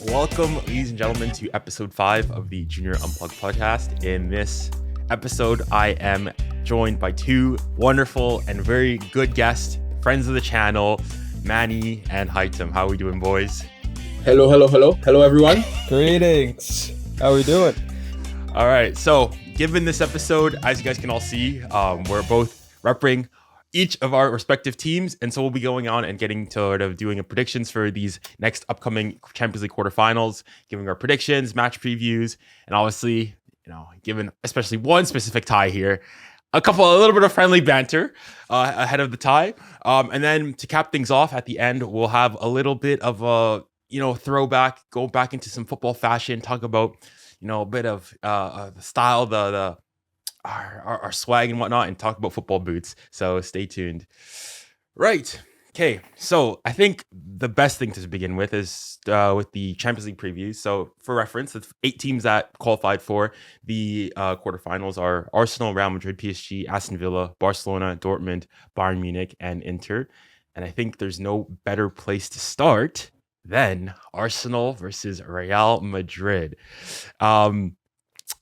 Welcome, ladies and gentlemen, to episode 5 of the Junior Unplugged podcast. In this episode, I am joined by two wonderful and very good guests, friends of the channel, Manny and Hytem. How are we doing, boys? Hello, everyone. Greetings. How are we doing? All right, so given this episode, as you guys can all see, we're both repping each of our respective teams, and so we'll be going on and getting to doing a predictions for these next upcoming Champions League quarterfinals, giving our predictions, match previews, and obviously, given especially one specific tie here, a little bit of friendly banter ahead of the tie, and then to cap things off at the end, we'll have a little bit of a throwback, go back into some football fashion, talk about a bit of the style, our swag and whatnot, and talk about football boots. So stay tuned. Right. Okay. So I think the best thing to begin with is with the Champions League previews. So for reference, the 8 teams that qualified for the quarterfinals are Arsenal, Real Madrid, PSG, Aston Villa, Barcelona, Dortmund, Bayern Munich, and Inter. And I think there's no better place to start than Arsenal versus Real Madrid.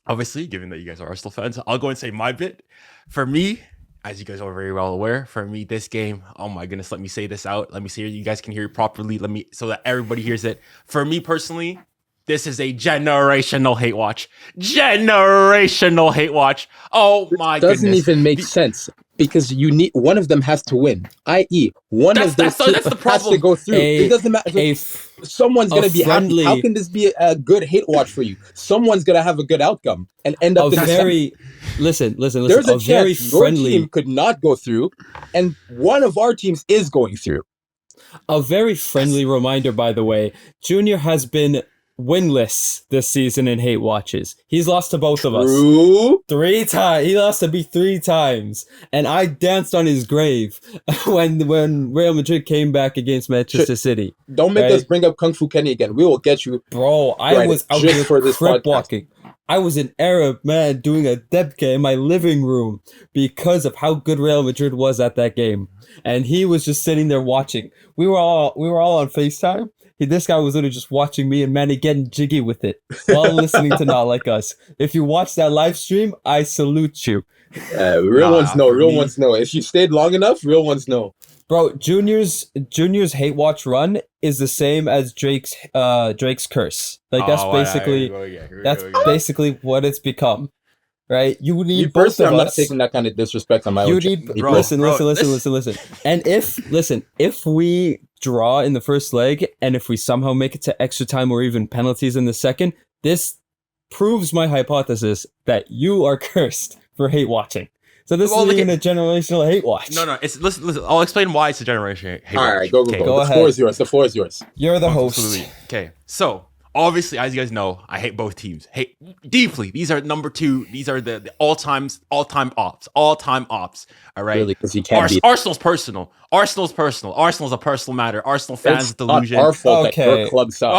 Obviously, given that you guys are Arsenal fans, I'll go and say my bit. For me, as you guys are very well aware, for me, this game, oh my goodness, let me say this out. Let me see if you guys can hear it properly. So that everybody hears it. For me personally, this is a generational hate watch. Generational hate watch. Oh my goodness. Doesn't even make sense because one of them has to win, i.e., of those two has to go through. It doesn't matter. Someone's going to be happy. How can this be a good hate watch for you? Someone's going to have a good outcome and end up Listen. There's a chance your team could not go through, and one of our teams is going through. A very friendly reminder, by the way. Junior has been winless this season in hate watches. He's lost to both of us 3 times. He lost to me 3 times, and I danced on his grave when Real Madrid came back against Manchester City. Don't make us bring up Kung Fu Kenny again. We will get you, bro. I was out here for this crip walking. I was an Arab man doing a 𝙎𝙊𝘾𝙄𝘼𝙇𝙎 in my living room because of how good Real Madrid was at that game, and he was just sitting there watching. We were all on FaceTime. This guy was literally just watching me and Manny getting jiggy with it while listening to Not Like Us. If you watch that live stream, I salute you. Real ones know. If you stayed long enough, real ones know. Bro, Junior's hate watch run is the same as Drake's curse. Like that's basically what it's become. Right? You need both of us. I'm not taking that kind of disrespect on my own. Listen. And if we draw in the first leg, and if we somehow make it to extra time or even penalties in the second, this proves my hypothesis that you are cursed for hate watching. So this isn't even a generational hate watch. No. Listen. I'll explain why it's a generational hate watch. All right, go. The floor is yours. You're the host. Absolutely. Okay, so obviously, as you guys know, I hate both teams. Hate deeply. These are number 2. These are the all-time ops. All right. Really, because you can't beat. Arsenal's personal. Arsenal's a personal matter. Arsenal fans' delusion. Our fault that your club sucks.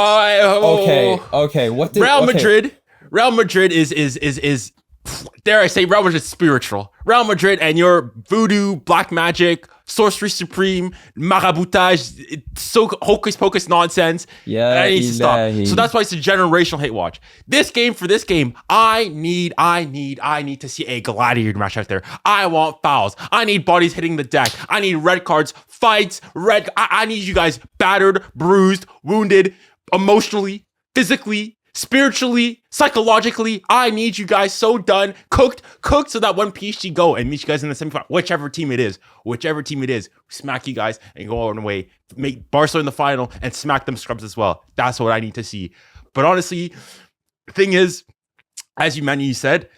Okay. What did Real Madrid is dare I say, Real Madrid spiritual. Real Madrid and your voodoo, black magic, sorcery supreme, maraboutage, so hocus pocus nonsense. Yeah, that needs to stop. So that's why it's a generational hate watch. For this game, I need to see a gladiator match out there. I want fouls. I need bodies hitting the deck. I need red cards, fights, I need you guys battered, bruised, wounded, emotionally, physically, spiritually, psychologically. I need you guys so done, cooked, so that when PSG go and meet you guys in the semifinal, whichever team it is, smack you guys and go on away, make Barca in the final and smack them scrubs as well. That's what I need to see. But honestly, the thing is, as you said,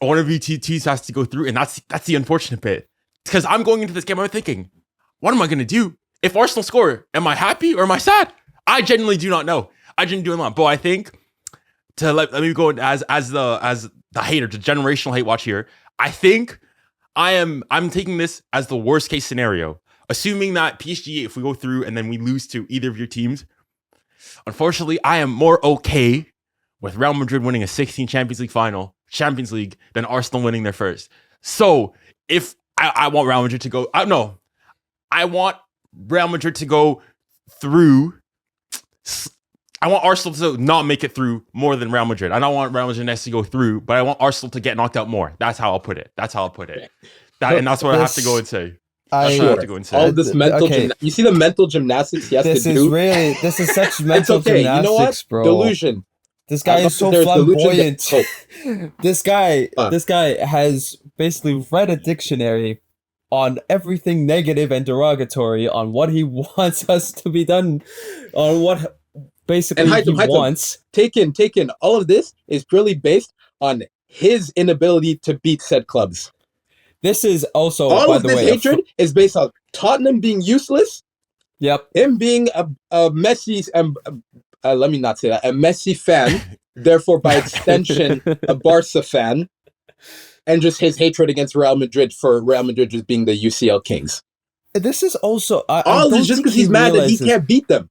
one of you teams has to go through, and that's the unfortunate bit. Because I'm going into this game, I'm thinking, what am I going to do? If Arsenal score, am I happy or am I sad? I genuinely do not know. But I think let me go as the hater, the generational hate watch here. I think I'm taking this as the worst case scenario, assuming that PSG, if we go through and then we lose to either of your teams, unfortunately, I am more okay with Real Madrid winning a 16 Champions League than Arsenal winning their first. So if I want Real Madrid to go, I want Real Madrid to go through I want Arsenal to not make it through more than Real Madrid. I don't want Real Madrid to go through, but I want Arsenal to get knocked out more. That's how I'll put it. And that's what I have to go and say. All this mental you see the mental gymnastics he has to do? This is such mental gymnastics, you know what? bro. Delusion. This guy is so flamboyant. This guy has basically read a dictionary on everything negative and derogatory, on what he wants us to be done, on what basically he wants. Taken. All of this is purely based on his inability to beat said clubs. This is also, all of this hatred is based on Tottenham being useless. Yep. Him being a Messi, let me not say that, a Messi fan, therefore by extension a Barça fan, and just his hatred against Real Madrid for Real Madrid just being the UCL kings. This is also all this just because he's mad that he can't beat them.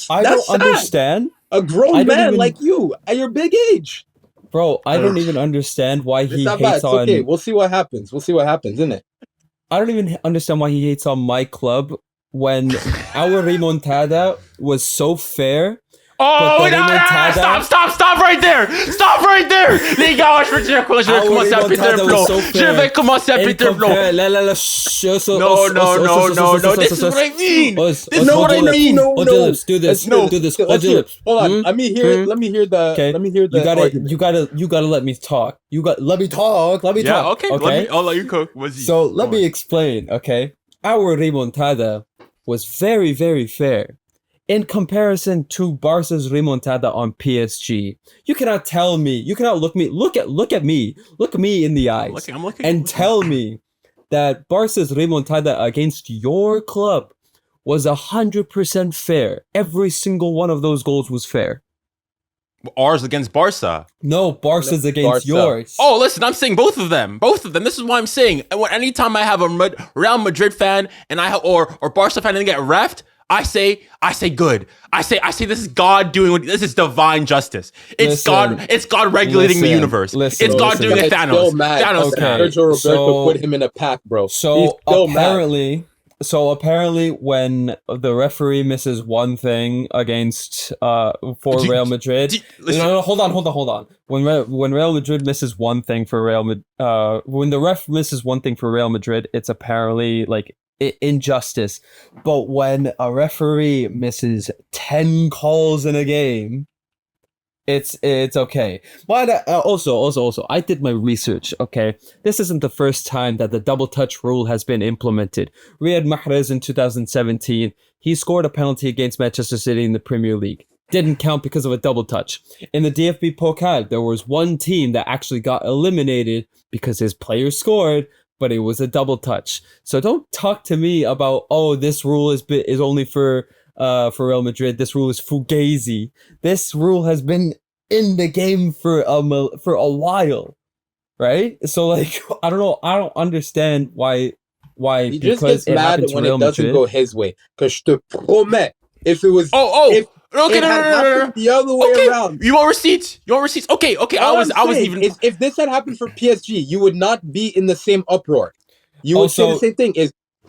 I don't understand. A grown man like you at your big age. Bro, I don't even understand why he hates on... Okay, we'll see what happens, isn't it? I don't even understand why he hates on my club when our remontada was so fair. Oh, wait, stop right there! Les gars, je vais commencer à péter le plomb. Je vais commencer à péter le plomb. No. This is what I mean. This is what I mean. Do this. Hold on. Let me hear the. You gotta let me talk. Let me talk. Yeah, okay. I'll let you cook. So let me explain. Okay, our remontada was very, very fair. In comparison to Barca's remontada on PSG, you cannot tell me, you cannot look me in the eyes, and tell me that Barca's remontada against your club was 100% fair. Every single one of those goals was fair. Ours against Barca. No, Barca's against yours. Oh, listen, I'm saying both of them. This is what I'm saying. Anytime I have a Real Madrid fan and or Barca fan and get reffed, I say good. I say this is God doing this is divine justice. It's God regulating the universe. It's God doing a Thanos. Sergio Roberto put him in a pack, bro. So apparently when the referee misses one thing against for Real Madrid. No, hold on. When Real Madrid misses one thing for Real Madrid, when the ref misses one thing for Real Madrid, it's apparently like injustice. But when a referee misses 10 calls in a game, it's okay. But also I did my research. Okay, this isn't the first time that the double touch rule has been implemented. Riyad Mahrez in 2017, he scored a penalty against Manchester City in the Premier League. Didn't count because of a double touch. In the DFB Pokal, there was one team that actually got eliminated because his players scored, but it was a double touch. So don't talk to me about, oh, this rule is only for Real Madrid. This rule is fugazi. This rule has been in the game for a while, right? So like, I don't know. I don't understand why he just gets mad when it doesn't go his way. Because je te promets, if it was no. The other way around. You want receipts? Okay. If this had happened for PSG, you would not be in the same uproar. You would say the same thing.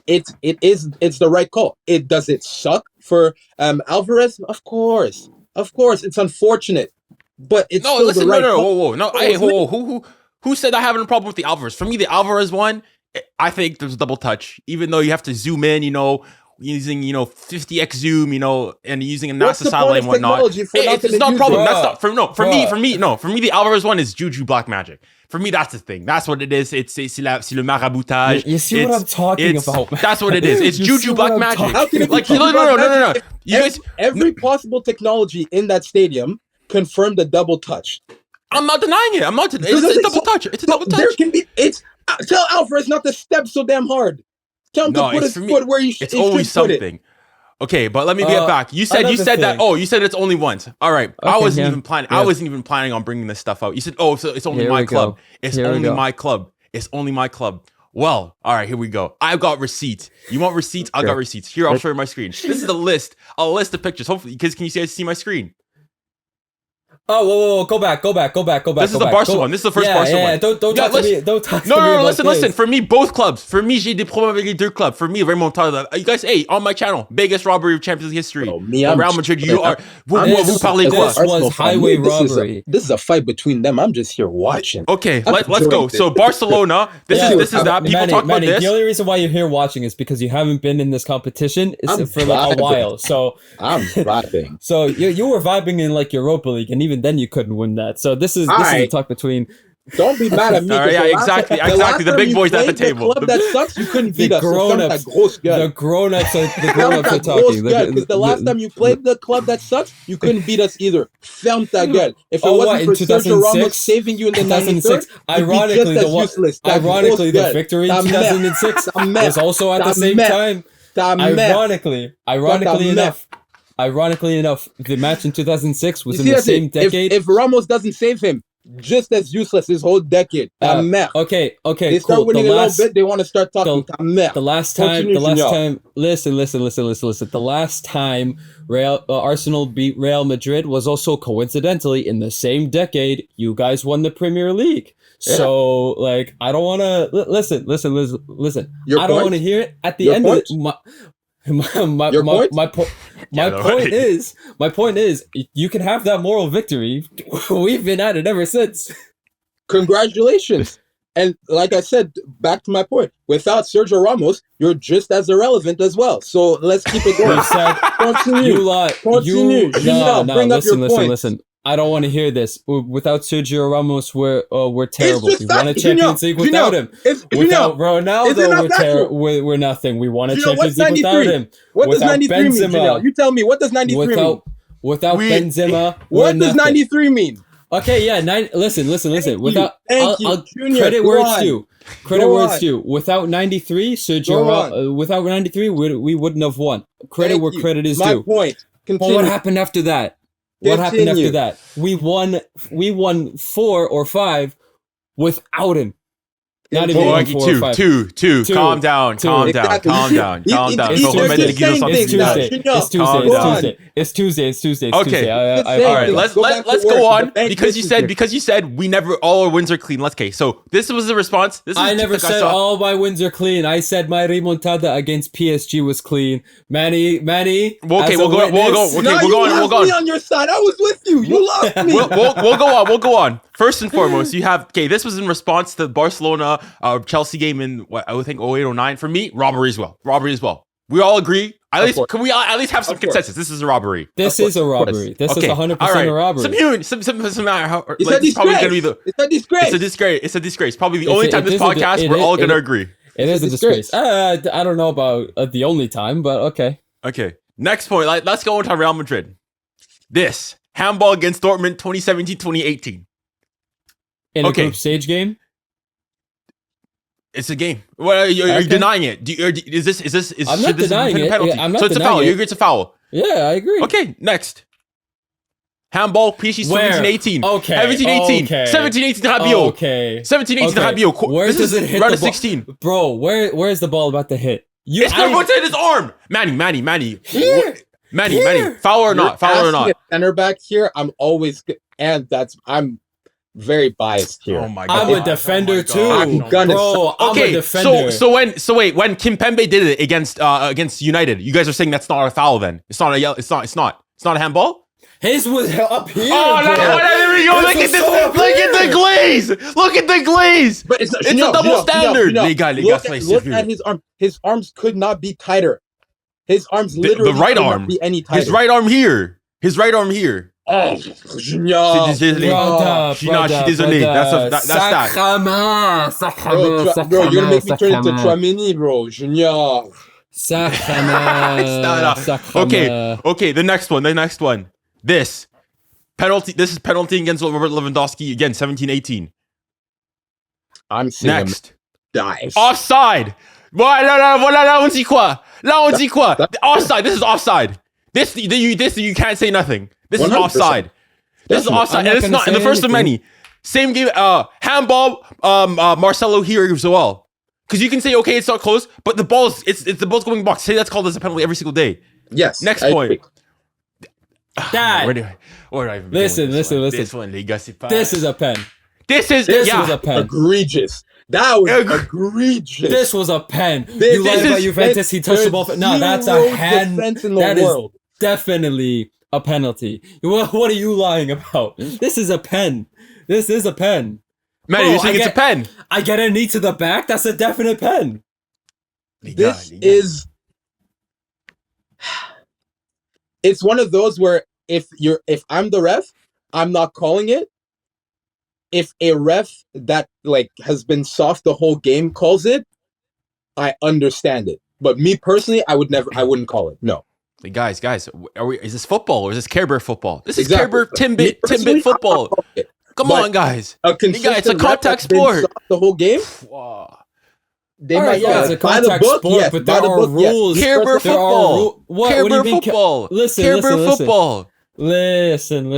It's the right call. Does it suck for Alvarez? Of course, it's unfortunate, but it's still the right call. Hey, who said I have a problem with the Alvarez? For me, the Alvarez one, I think there's a double touch, even though you have to zoom in, using 50x zoom, and using a NASA satellite and whatnot. It's not a problem. That's not for me the Alvarez one is juju black magic. For me, that's the thing. That's what it is. C'est le maraboutage. You see what I'm talking about, man. That's what it is. It's juju black magic. How can it be no. You guys, every possible technology in that stadium confirmed a double touch. I'm not denying it. It's a double touch. It's a double touch. There can be. Tell Alvarez not to step so damn hard. Tell him to put his foot where you should. It's always something. Okay, but let me get back. You said that. Oh, you said it's only once. All right. Okay, I wasn't even planning. Yeah. I wasn't even planning on bringing this stuff out. You said, so it's only my club. It's only my club. It's only my club. Well, all right. Here we go. I've got receipts. You want receipts? I got receipts. Here, I'll show you my screen. This is a list of pictures. Hopefully, because can you guys see my screen? whoa, go back. This is the Barca one. This is the first Barca one. Don't talk to me. Don't talk to me. No, listen. For me, both clubs. For me, j'ai des problèmes avec les deux clubs. For me, Remontada. You guys, hey, on my channel, biggest robbery of Champions League history. Real Madrid, you are. Vous parlez quoi? This was highway robbery. This is a fight between them. I'm just here watching. Okay, let's go. So Barcelona. This is that. People talk about this. The only reason why you're here watching is because you haven't been in this competition for like a while. So I'm vibing. So you were vibing in like Europa League, and even then you couldn't win that. So this is a talk between. Don't be mad at me. Yeah, exactly. The big boys at the table. The club that sucks, you couldn't beat us. The grown-ups are talking. Because the last time you played the club that sucks, you couldn't beat us either. Ferme ta gueule. If it wasn't for Sergio Ramos saving you in the 93rd, ironically, the victory in 2006 was also at the same time. Ironically enough, the match in 2006 was in the same decade. If Ramos doesn't save him, just as useless his whole decade. Okay, They start winning a little bit, they want to start talking. The last time, listen. The last time Arsenal beat Real Madrid was also coincidentally in the same decade you guys won the Premier League. Yeah. So, like, I don't want to listen. I don't want to hear it at the end of it. My point is, you can have that moral victory. We've been at it ever since. Congratulations. And like I said, back to my point, without Sergio Ramos, you're just as irrelevant as well. So let's keep it going. Continue. Listen. I don't want to hear this. Without Sergio Ramos, we're terrible. We won a Champions League without him. Without Ronaldo, we're nothing. We won a Champions League without him. What does 93 mean, You tell me, what does 93 mean? Without Benzema, what does 93 mean? Okay, yeah. Listen. Without credit where it's due. Credit where it's due. Without 93, without 93, we wouldn't have won. Credit where credit is due. My point. But what happened after that? What happened after that? We won 4 or 5 without him. Not even 4 or 5. Two. Calm down. It's Tuesday. Okay. All right. Let's go on because you said we never all our wins are clean. Okay. So this was the response. I never said all my wins are clean. I said my remontada against PSG was clean. Manny. Okay, we'll go. We'll go on your side. I was with you. You lost me. We'll go on. First and foremost, you have this was in response to the Barcelona Chelsea game in I think 08-09. For me, robbery as well. We all agree. Can we at least have some consensus? This is a robbery. This is a robbery. This is 100% a robbery. Some matter. It's probably gonna be It's a disgrace. Probably the only time this podcast we're all gonna agree. It is a disgrace. I don't know about the only time, but okay. Okay. Next point. Let's go into Real Madrid. This handball against Dortmund 2017-2018. In a group stage game? It's a game. Well, you're denying it. I'm not denying it. I'm not so it's a foul. You agree it's a foul? Yeah, I agree. Okay, next. Handball, PSG 17-18. Okay. 17-18. 17-18 Rabiot. Okay. 17-18 Rabiot. Where does it hit round the of 16. Bro, where is the ball about to hit? It's going to hit his arm. Manny. Here. Manny. Foul or not? Center back here, I'm very biased here. Oh my god! I'm a defender too. I'm a defender. So wait, when Kimpembe did it against United, you guys are saying that's not a foul then? It's not a yellow. It's not a handball. His was up here. Oh no! There we go. Look at this. Look at the glaze. But it's a double standard. Look at his arm. His arms could not be tighter. His arms literally the right arm. Be any tighter. His right arm here. Oh, Junior. Je suis désolé. That's that. Bro, you're gonna make me turn into 𝙀𝙗𝘆𝑚𝑖𝑛𝑖, bro. Junior. Okay. The next one. This is penalty against Robert Lewandowski again. 17-18. I'm seeing next. Dive. Offside. Là on dit quoi? Offside. This is offside. This you can't say nothing. This 100%. Is offside. This is offside, and it's not in the first of many. Same game. Handball. Marcelo here as well. Because you can say okay, it's not close, but the ball's going box. Say that's called as a penalty every single day. Yes. Next point. Dad. Where do I even listen. This one, This is a pen. This was a pen. Egregious. That was egregious. This was a pen. You lied about Juventus. He touched the ball. No, that's a hand. That is definitely a penalty. What are you lying about? This is a pen. This is a pen. Man, you saying it's a pen? I get a knee to the back. That's a definite pen. This is. It's one of those where if I'm the ref, I'm not calling it. If a ref that has been soft the whole game calls it, I understand it. But me personally, I wouldn't call it. No. Guys, is this football or is this Care Bear football? This is Care Bear Timbit football. Come on, guys. It's a contact sport. The whole game. They might it's a contact sport, but there are rules. Care Bear football. Care Bear football. Listen.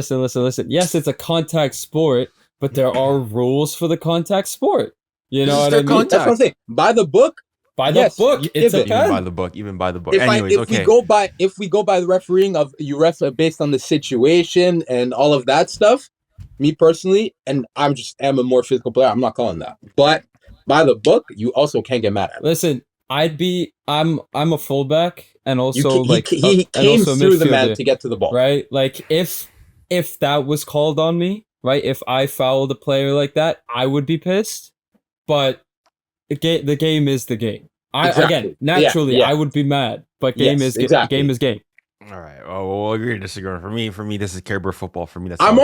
Yes, it's a contact sport, but there are rules for the contact sport. You know what I mean? That's what I'm saying. By the book. It's a pen. Even by the book. If we go by the refereeing of you ref based on the situation and all of that stuff, me personally, and I'm a more physical player, I'm not calling that. But by the book, you also can't get mad at me. Listen, I'm a fullback, and also he came through the man to get to the ball. Right? Like if that was called on me, right? If I fouled a player like that, I would be pissed. But the game is the game. Again, naturally, I would be mad, but game is game. All right. Oh, we'll agree to disagree. For me, this is Care Bear football. For me, that's. I'm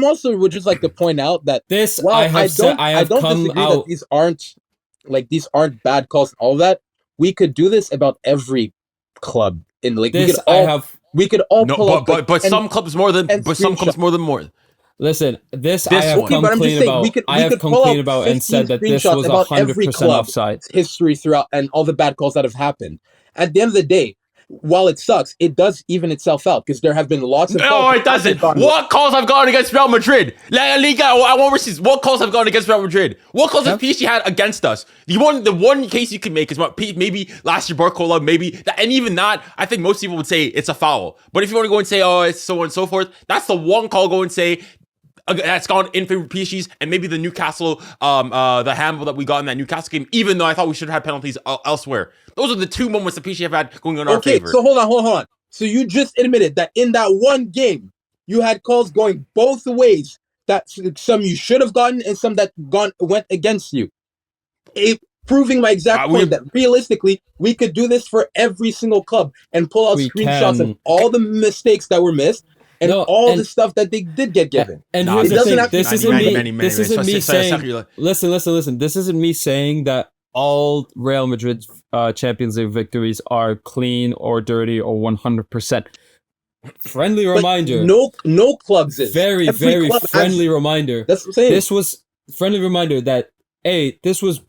also would just like to point out that this. I don't disagree that these aren't bad calls and all that. We could do this about every club in this. We could all pull up. But some clubs more than. But some clubs more than more. Listen, I have complained about and said that this was 100% offside. History throughout and all the bad calls that have happened. At the end of the day, while it sucks, it does even itself out because there have been lots of. No, it doesn't. What calls have gone against Real Madrid? La Liga, I won't receive. What calls have gone against Real Madrid? What calls has PSG had against us? The one case you can make is maybe last year Barcola, and even that, I think most people would say it's a foul. But if you want to go and say, oh, it's so on and so forth, that's the one call. Go and say. That's gone in favor of PSG's and maybe the Newcastle, the handball that we got in that Newcastle game, even though I thought we should have had penalties elsewhere. Those are the two moments that PSG have had going in our favor. So hold on. So you just admitted that in that one game, you had calls going both ways, that some you should have gotten and some that went against you. Proving my exact point that realistically, we could do this for every single club and pull out screenshots of all the mistakes that were missed. And the stuff that they did get given. And here's the thing, this isn't me saying, listen, this isn't me saying that all Real Madrid Champions League victories are clean or dirty or 100%. Friendly reminder. No clubs is. Very friendly reminder. That's what I'm saying. This was friendly reminder that, this was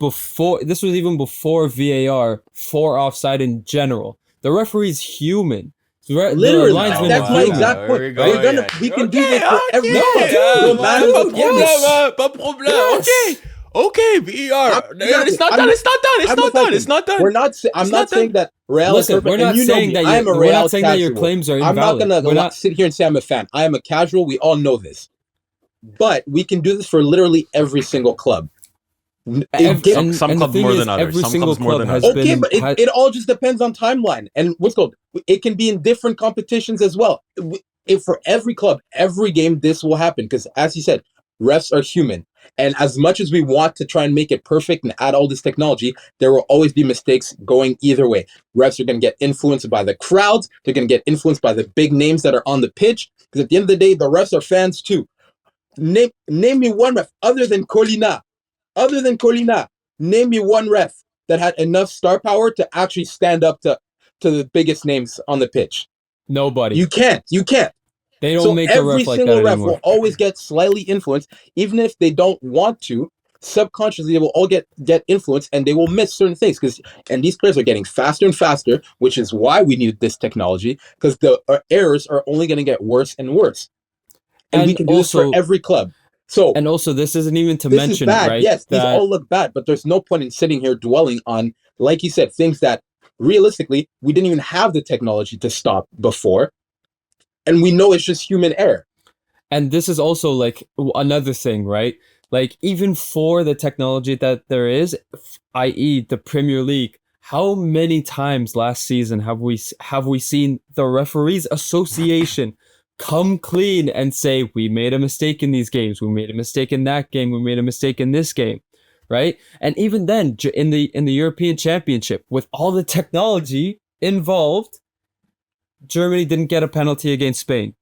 even before VAR for offside in general. The referee's human. Literally, that's my exact point. We can do this for every Okay, VAR. It's not done. I'm not saying that Real. Listen, we're not saying that your claims are invalid. I'm not gonna sit here and say I'm a fan. I am a casual. We all know this, but we can do this for literally every single club. Some clubs more than others. Some clubs more than others. Okay, but it all just depends on timeline and what's called. It can be in different competitions as well. If for every club, every game, this will happen because, as you said, refs are human. And as much as we want to try and make it perfect and add all this technology, there will always be mistakes going either way. Refs are going to get influenced by the crowds. They're going to get influenced by the big names that are on the pitch. Because at the end of the day, the refs are fans too. Name me one ref other than Colina. Name me one ref that had enough star power to actually stand up to the biggest names on the pitch. Nobody. You can't. They don't make a ref like that anymore. Every single ref will always get slightly influenced, even if they don't want to. Subconsciously, they will all get influenced, and they will miss certain things. And these players are getting faster and faster, which is why we need this technology, because the errors are only going to get worse and worse. And we can do this for every club. And also, this isn't even to mention, right? Yes, these all look bad, but there's no point in sitting here dwelling on, like you said, things that realistically we didn't even have the technology to stop before. and we know it's just human error. And this is also like another thing, right? Like even for the technology that there is, i.e. the Premier League, how many times last season have we seen the Referees Association come clean and say, we made a mistake in these games, we made a mistake in that game, we made a mistake in this game, right? And even then, in the European Championship, with all the technology involved, Germany didn't get a penalty against Spain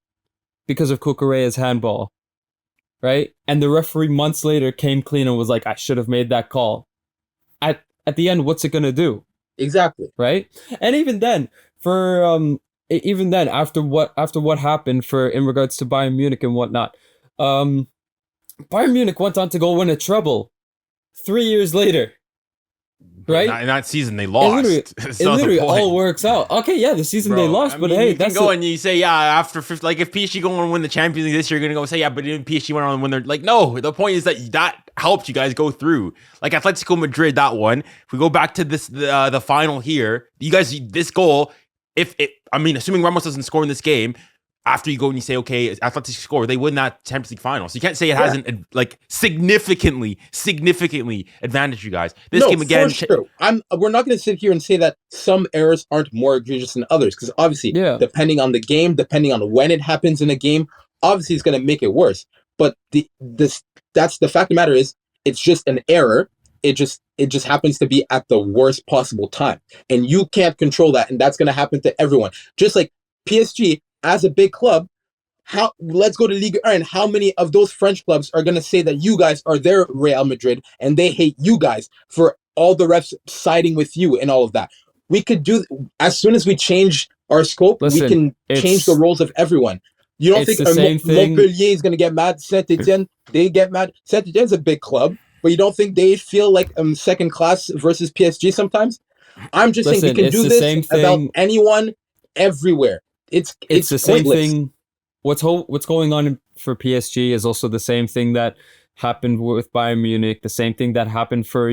because of Cucurella's handball, right? And the referee months later came clean and was like, I should have made that call. At the end, what's it gonna do? Exactly. Right? And even then, after what happened in regards to Bayern Munich and whatnot, Bayern Munich went on to go win a treble 3 years later. Right? In that season, they lost. It literally all works out. Okay, yeah, the season they lost, but hey, that's go and you say, yeah, after 50, like if PSG go on and win the Champions League this year, you're gonna go say, yeah, but didn't PSG went on and win their, like, no. The point is that helped you guys go through. Like Atletico Madrid, that one. If we go back to this, the final here, you guys, this goal, assuming Ramos doesn't score in this game, after you go and you say, okay, Athletic score, they win that Champions League final. So you can't say it hasn't like significantly advantaged you guys. This game again. For sure. We're not going to sit here and say that some errors aren't more egregious than others, because obviously, depending on the game, depending on when it happens in a game, obviously it's going to make it worse. But that's the fact of the matter is, it's just an error. It just happens to be at the worst possible time, and you can't control that, and that's going to happen to everyone. Just like PSG. As a big club, let's go to Ligue 1. How many of those French clubs are going to say that you guys are their Real Madrid and they hate you guys for all the refs siding with you and all of that? We could do, as soon as we change our scope, we can change the roles of everyone. You don't think Montpellier is going to get mad? Saint-Etienne, they get mad. Saint-Etienne's a big club, but you don't think they feel like second class versus PSG sometimes? I'm just saying we can do this about anyone, everywhere. It's the same thing. What's going on for PSG is also the same thing that happened with Bayern Munich, the same thing that happened for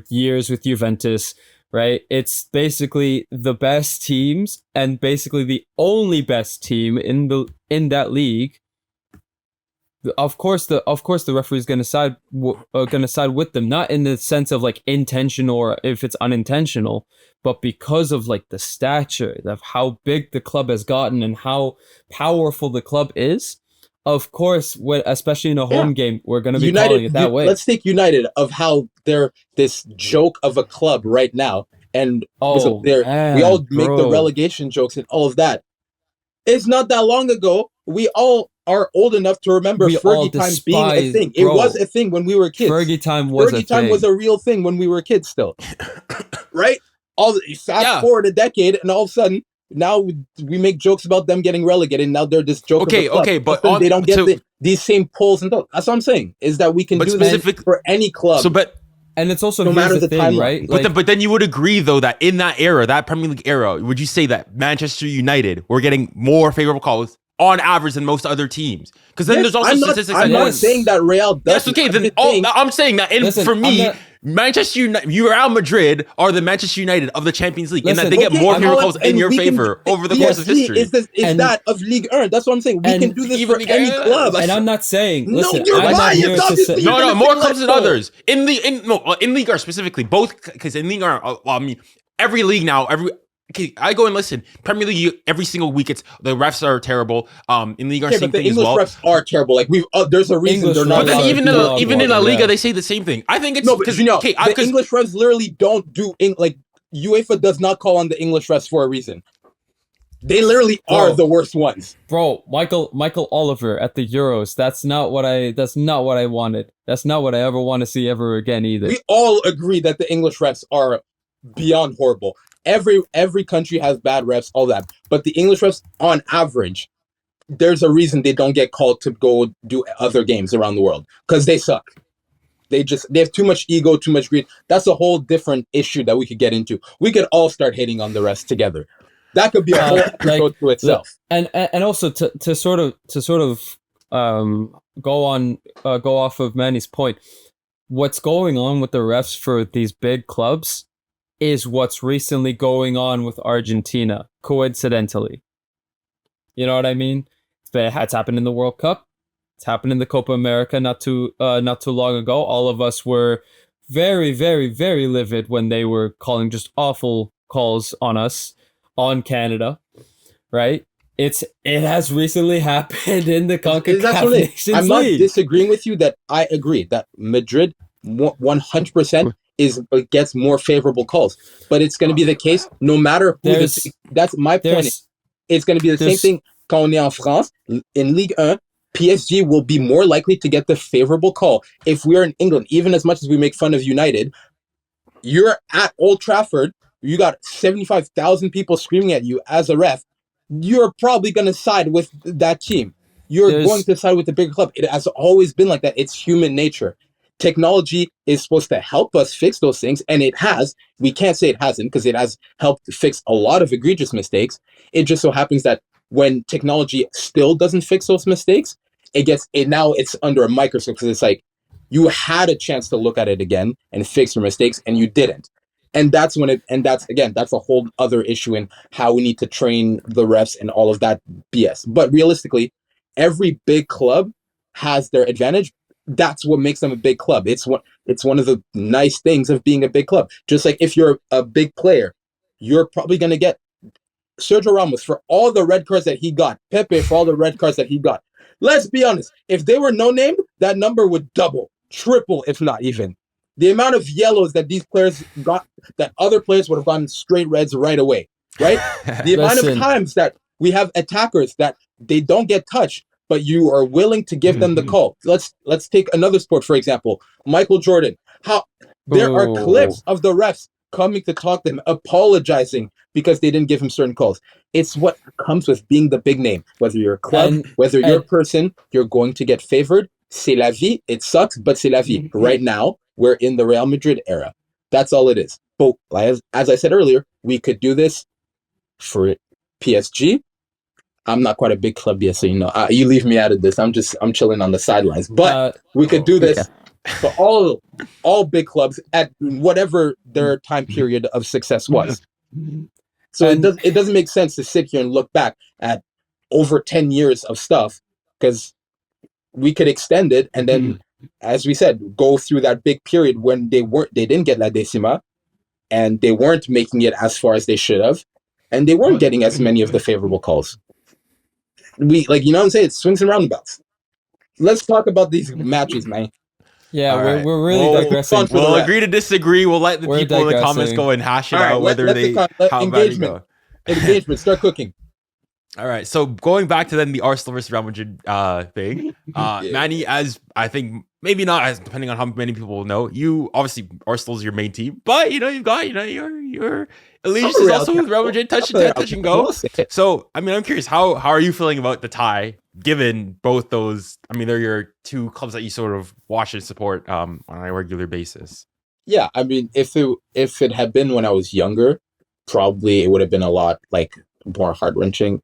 years with Juventus, right? It's basically the best teams and basically the only best team in that league. Of course, the referee is going to side with them, not in the sense of like intention or if it's unintentional, but because of like the stature of how big the club has gotten and how powerful the club is. Of course, especially in a home game, we're going to be calling it that way. Let's take United, of how they're this joke of a club right now, and we all make the relegation jokes and all of that. It's not that long ago. We all are old enough to remember Fergie time being a thing. It was a thing when we were kids. Fergie time was a real thing when we were kids still. Right? Fast forward a decade, and all of a sudden, now we make jokes about them getting relegated. Now they're this joke. Okay, but they don't get these same polls and those. That's what I'm saying. Is that we can do this for any club. And it's also no matter the thing, right? But then you would agree though that in that era, that Premier League era, would you say that Manchester United were getting more favorable calls on average than most other teams? Because then there's also statistics. I'm not saying that Real does. Yes, okay. Then I'm saying that for me, Manchester United, Real Madrid are the Manchester United of the Champions League, and that they get more favorable calls in your favor over the course of history. Is that of Ligue 1? That's what I'm saying. We can do this for any club. And I'm not saying. Listen, you're lying. No, more clubs than others. In Ligue 1 specifically, both, because in Ligue 1, every league now, okay, I go and listen. Premier League, every single week, the refs are terrible. In Liga, same thing as well. English refs are terrible. Like there's a reason they're not. But then even in La Liga, they say the same thing. I think it's because the English refs literally don't do like UEFA does not call on the English refs for a reason. They literally are the worst ones. Bro, Michael Oliver at the Euros. That's not what I wanted. That's not what I ever want to see ever again either. We all agree that the English refs are beyond horrible. Every country has bad refs, all that. But the English refs, on average, there's a reason they don't get called to go do other games around the world. Because they suck. They have too much ego, too much greed. That's a whole different issue that we could get into. We could all start hating on the refs together. That could be a whole episode to itself. And also to sort of go off of Manny's point. What's going on with the refs for these big clubs is what's recently going on with Argentina, coincidentally. You know what I mean? It's happened in the World Cup. It's happened in the Copa America not too long ago. All of us were very, very, very livid when they were calling just awful calls on us, on Canada, right? It has recently happened in the CONCACAF Nations League. I'm not disagreeing with you that I agree that Madrid 100% gets more favorable calls, but it's going to be the case no matter who. That's my point. It's going to be the same thing quand on est en France in Ligue 1. PSG will be more likely to get the favorable call if we're in England. Even as much as we make fun of United, you're at Old Trafford. You got 75,000 people screaming at you as a ref. You're probably going to side with that team. You're going to side with the bigger club. It has always been like that. It's human nature. Technology is supposed to help us fix those things, and it has. We can't say it hasn't, because it has helped fix a lot of egregious mistakes. It just so happens that when technology still doesn't fix those mistakes, now it's under a microscope, because it's like you had a chance to look at it again and fix your mistakes, and you didn't. And that's that's a whole other issue in how we need to train the refs and all of that BS. But realistically, every big club has their advantage. That's what makes them a big club. It's one of the nice things of being a big club. Just like if you're a big player, you're probably going to get Sergio Ramos for all the red cards that he got, Pepe for all the red cards that he got. Let's be honest. If they were no-named, that number would double, triple, if not even. The amount of yellows that these players got, that other players would have gotten straight reds right away, right? The amount of times that we have attackers that they don't get touched, but you are willing to give them the call. Let's take another sport, for example, Michael Jordan. There are clips of the refs coming to talk to him, apologizing because they didn't give him certain calls. It's what comes with being the big name. Whether you're a club, whether you're a person, you're going to get favored. C'est la vie. It sucks, but c'est la vie. Right now, we're in the Real Madrid era. That's all it is. But as I said earlier, we could do this for PSG. I'm not quite a big club yet, so you leave me out of this. I'm chilling on the sidelines. But we could do this for all big clubs at whatever their time period of success was. So it doesn't make sense to sit here and look back at over 10 years of stuff, because we could extend it and then, as we said, go through that big period when they didn't get La Décima, and they weren't making it as far as they should have, and they weren't getting as many of the favorable calls. You know what I'm saying? It swings and roundabouts. Let's talk about these matches, man. Yeah, we're really digressing. We'll agree to disagree. We'll let the people in the comments go and hash it out whether how bad it go. Engagement, start cooking. All right, so going back to then the Arsenal versus Real Madrid thing, Manny, as I think maybe not as depending on how many people know, you obviously Arsenal's your main team, but you've got your allegiance is also with Real Madrid, touch and go. So I mean, I'm curious, how are you feeling about the tie, given both those? I mean, they're your two clubs that you sort of watch and support on a regular basis. Yeah, I mean, if it had been when I was younger, probably it would have been a lot more heart-wrenching.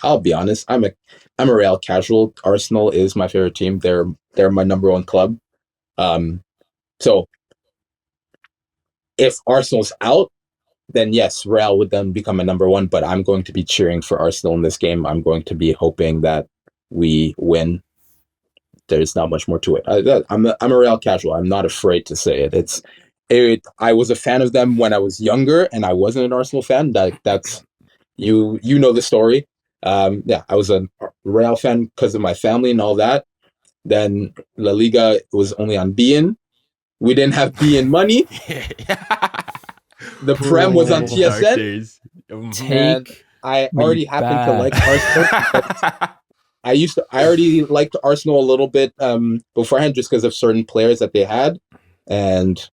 I'll be honest, I'm a Real casual. Arsenal is my favorite team. They're my number one club. So if Arsenal's out, then yes, Real would then become a number one, but I'm going to be cheering for Arsenal in this game. I'm going to be hoping that we win. There's not much more to it. I'm a Real casual. I'm not afraid to say it. I was a fan of them when I was younger, and I wasn't an Arsenal fan. That's you know the story. I was a Real fan because of my family and all that. Then La Liga was only on beIN. We didn't have beIN money. The Prem was on TSN. I already happened to like Arsenal. I already liked Arsenal a little bit beforehand, just because of certain players that they had, and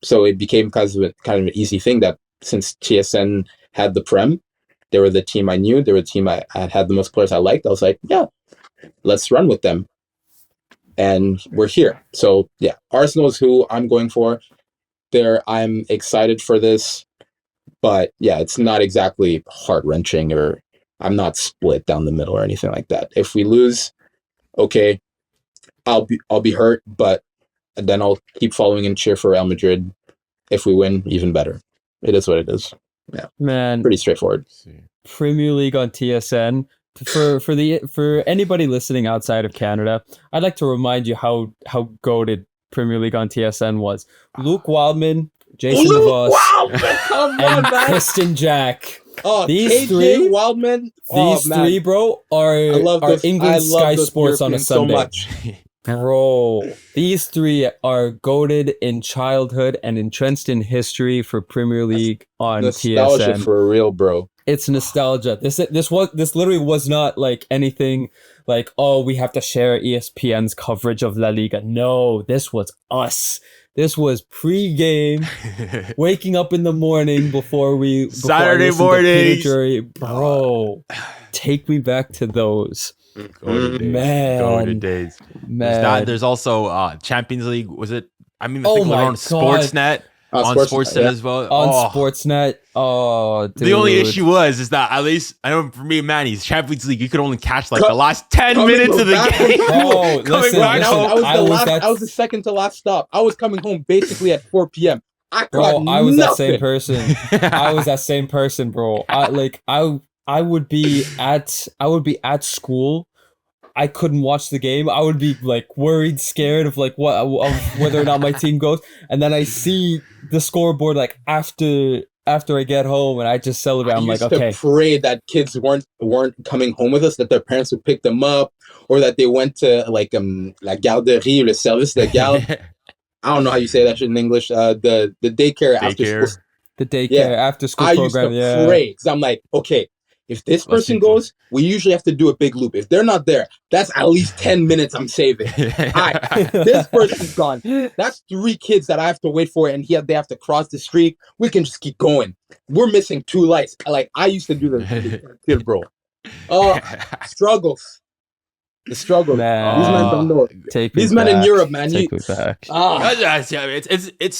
so it became kind of an easy thing that since TSN had the Prem, they were the team I knew. They were the team I had the most players I liked. I was like, yeah, let's run with them. And we're here. So yeah, Arsenal is who I'm going for. I'm excited for this. But yeah, it's not exactly heart-wrenching, or I'm not split down the middle or anything like that. If we lose, okay, I'll be hurt, but then I'll keep following and cheer for Real Madrid. If we win, even better. It is what it is. Yeah, man, pretty straightforward. Premier League on TSN for anybody listening outside of Canada, I'd like to remind you how goated Premier League on TSN was. Luke Wildman, Jason DeVos, and Kristen Jack. Oh, these KJ, three, Wildman. These three, bro, are England Sky Sports on a Sunday. So much. Bro, these three are goated in childhood and entrenched in history for Premier League on nostalgia TSN. For real, bro. It's nostalgia. This literally was not like anything like, oh, we have to share ESPN's coverage of La Liga. No, this was us. This was pre-game, waking up in the morning before Saturday morning. Bro, take me back to those. Golden days. Man. There's also Champions League. Was it? I mean, I oh think my on Sportsnet. On Sportsnet as well. On Sportsnet. Oh, dude. The only issue is that at least I know for me and Manny's Champions League, you could only catch like the last 10 minutes of the game. Oh, listen, I was the second to last stop. I was coming home basically at 4 p.m. I was that same person. I was that same person, bro. I would be at school. I couldn't watch the game. I would be like worried, scared of like of whether or not my team goes. And then I see the scoreboard like after I get home, and I just celebrate. I'm like, okay. I used to pray that kids weren't coming home with us, that their parents would pick them up, or that they went to like la garderie, le service de garde. I don't know how you say that shit in English. The daycare after school. The daycare after school program. I used to pray because I'm like, okay. If this person goes, we usually have to do a big loop. If they're not there, that's at least 10 minutes I'm saving. This person's gone. That's 3 kids that I have to wait for, and they have to cross the street. We can just keep going. We're missing 2 lights. Like, I used to do the kid, bro. Struggles. The struggle. Man. These men don't know. These men in Europe, man. Take me back. It's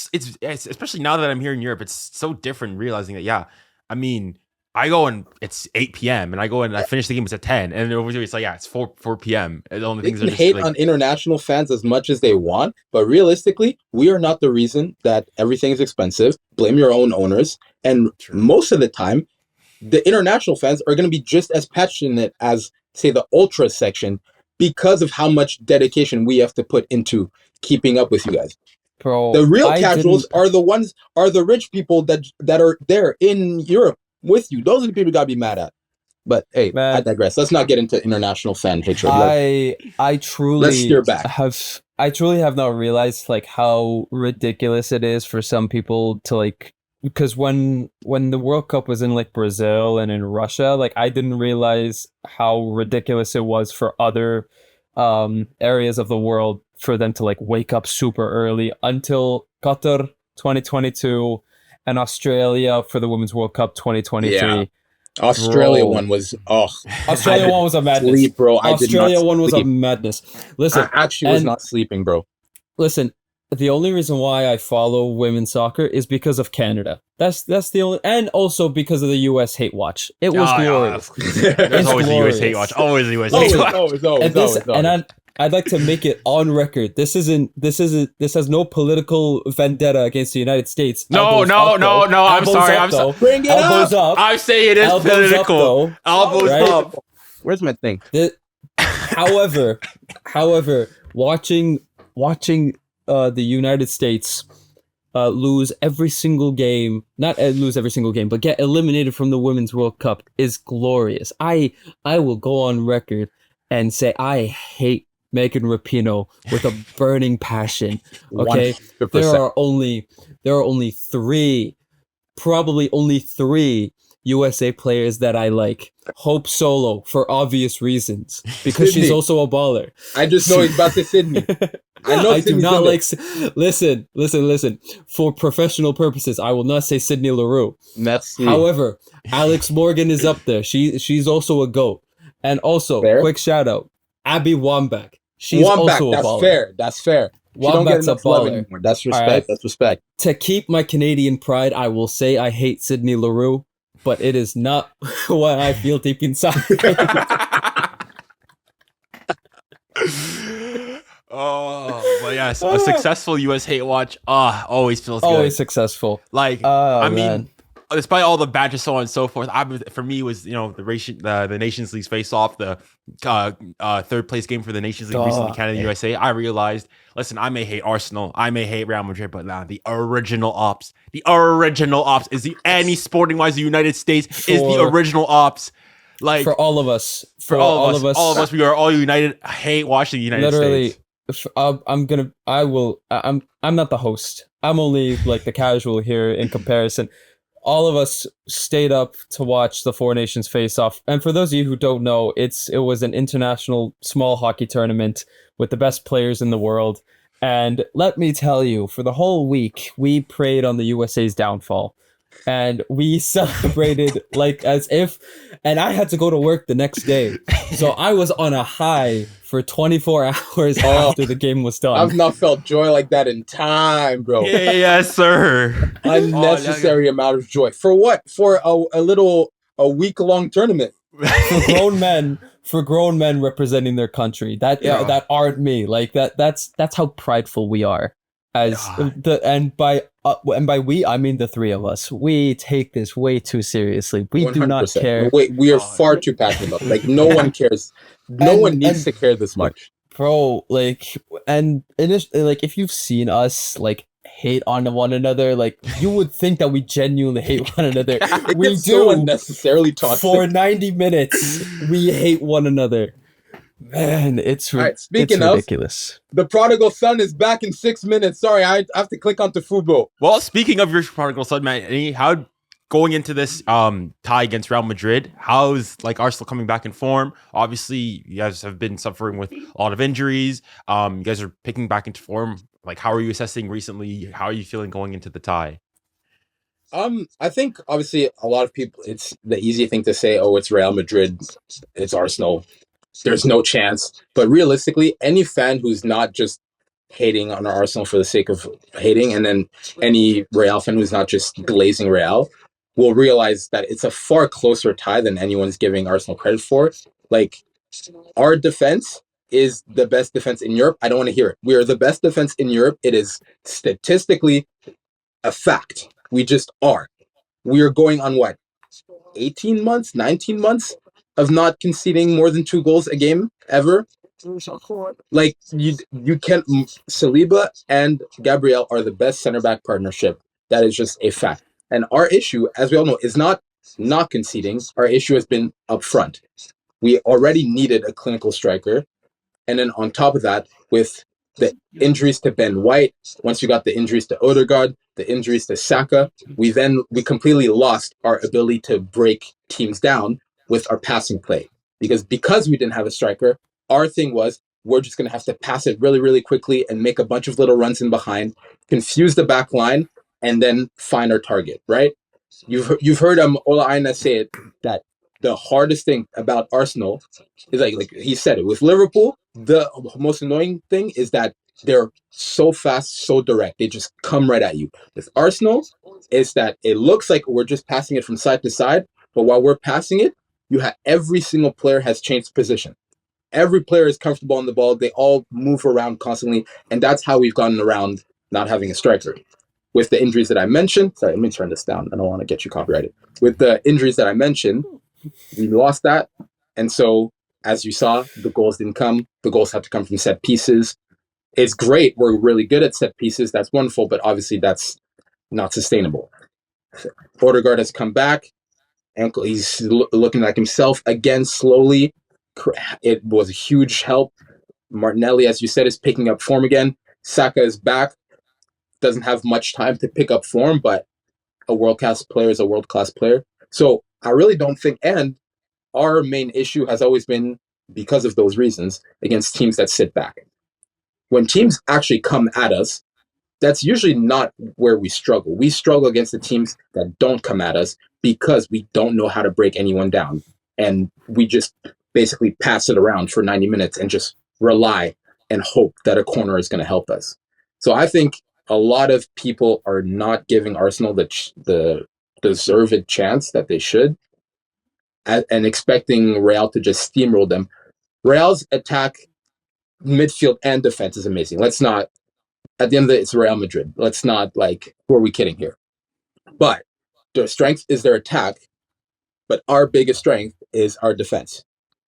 especially now that I'm here in Europe, it's so different realizing that, I mean, I go and it's 8 p.m. and I go and I finish the game. It's at 10, and over here it's like it's 4 p.m. And the only things they can hate on international fans as much as they want, but realistically, we are not the reason that everything is expensive. Blame your own owners, and most of the time, the international fans are going to be just as passionate as, say, the ultra section because of how much dedication we have to put into keeping up with you guys. Bro, the real casuals are the rich people that are there in Europe with you. Those are the people you gotta be mad at. But hey, man, I digress. Let's not get into international fan hatred. I truly let's steer back. I truly have not realized like how ridiculous it is for some people to like, because when the World Cup was in like Brazil and in Russia, like I didn't realize how ridiculous it was for other areas of the world for them to like wake up super early until Qatar 2022 and Australia for the Women's World Cup 2023. Yeah. Australia one was Australia one was a madness. Sleep, bro. Australia one was a madness. Listen, I actually was not sleeping, bro. Listen, the only reason why I follow women's soccer is because of Canada. That's the only, and also because of the US Hate Watch. It was glorious. There's always the US Hate Watch. Always the US Hate Watch. And I'd like to make it on record. This has no political vendetta against the United States. No. I'm sorry. Bring it up. I say it is political. Elbows up. Where's my thing? However, watching the United States lose every single game, not lose every single game, but get eliminated from the Women's World Cup is glorious. I will go on record and say I hate Megan Rapinoe with a burning passion. Okay, 100%. There are only 3, probably only 3 USA players that I like. Hope Solo for obvious reasons because she's also a baller. I just know he's about to Sydney. I do not like. Listen. For professional purposes, I will not say Sydney Leroux. Merci. However, Alex Morgan is up there. She's also a GOAT. And also, quick shout out, Abby Wambach. She's also a baller. That's fair. Wambach's a baller. That's respect. Right. That's respect. To keep my Canadian pride, I will say I hate Sydney Leroux, but it is not what I feel deep inside. But yes, a successful US Hate Watch always feels good. Always successful. Like, I mean, despite all the badges, so on and so forth, for me was the Nations League face off, the third place game for the Nations League recently, Canada and USA. I realized, listen, I may hate Arsenal, I may hate Real Madrid, but the original ops is any sporting wise, the United States is the original ops. Like for all of us, all of us, we are all united. I hate watching the United States. I'm not the host. I'm only like the casual here in comparison. All of us stayed up to watch the Four Nations face-off. And for those of you who don't know, it was an international small hockey tournament with the best players in the world. And let me tell you, for the whole week, we preyed on the USA's downfall. And we celebrated like as if, and I had to go to work the next day. So I was on a high for 24 hours after the game was done. I've not felt joy like that in time, bro. Yeah, yes, sir. Unnecessary amount of joy. For what? For a week-long tournament. For grown men representing their country. That aren't me. Like that's how prideful we are. And by we, I mean the three of us. We take this way too seriously. We 100%. Do not care. Wait, we are far too passionate about it. Like no one cares. No one needs to care this much, bro. Like, and initially, like if you've seen us like hate on one another, like you would think that we genuinely hate one another. We do so unnecessarily toxic. For 90 minutes. We hate one another. Man, it's ridiculous. The prodigal son is back in 6 minutes. Sorry, I have to click onto Fubo. Well, speaking of your prodigal son, Manny, how going into this tie against Real Madrid, how's like Arsenal coming back in form? Obviously, you guys have been suffering with a lot of injuries. You guys are picking back into form. Like, how are you assessing recently? How are you feeling going into the tie? I think obviously a lot of people, it's the easy thing to say, oh, it's Real Madrid, it's Arsenal. There's no chance. But realistically, any fan who's not just hating on Arsenal for the sake of hating, and then any Real fan who's not just glazing Real, will realize that it's a far closer tie than anyone's giving Arsenal credit for. Like, our defense is the best defense in Europe. I don't want to hear it. We are the best defense in Europe. It is statistically a fact. We just are. We are going on what? 18 months, 19 months of not conceding more than 2 goals a game ever. Like you can't. Saliba and Gabriel are the best center back partnership. That is just a fact. And our issue, as we all know, is not conceding. Our issue has been up front. We already needed a clinical striker, and then on top of that, with the injuries to Ben White, once you got the injuries to Odegaard, the injuries to Saka, we completely lost our ability to break teams down with our passing play. Because we didn't have a striker, our thing was, we're just going to have to pass it really, really quickly and make a bunch of little runs in behind, confuse the back line, and then find our target, right? You've heard 𝙀𝙊𝘾𝙄𝘼𝙇𝙎 say it, that the hardest thing about Arsenal is like he said it. With Liverpool, the most annoying thing is that they're so fast, so direct. They just come right at you. With Arsenal, it's that it looks like we're just passing it from side to side, but while we're passing it, every single player has changed position. Every player is comfortable on the ball. They all move around constantly, and that's how we've gotten around not having a striker. With the injuries that I mentioned, sorry, let me turn this down. I don't want to get you copyrighted. With the injuries that I mentioned, we lost that, and so as you saw, the goals didn't come. The goals had to come from set pieces. It's great. We're really good at set pieces. That's wonderful, but obviously that's not sustainable. Odegaard has come back. He's looking like himself again slowly. It was a huge help. Martinelli, as you said, is picking up form again. Saka is back. Doesn't have much time to pick up form, but a world-class player is a world-class player. So I really don't think, and our main issue has always been, because of those reasons, against teams that sit back. When teams actually come at us, that's usually not where we struggle. We struggle against the teams that don't come at us because we don't know how to break anyone down. And we just basically pass it around for 90 minutes and just rely and hope that a corner is going to help us. So I think a lot of people are not giving Arsenal the deserved chance that they should, and expecting Real to just steamroll them. Real's attack, midfield, and defense is amazing. Let's not, at the end of the day, it's Real Madrid. Let's not, who are we kidding here? But their strength is their attack, but our biggest strength is our defense.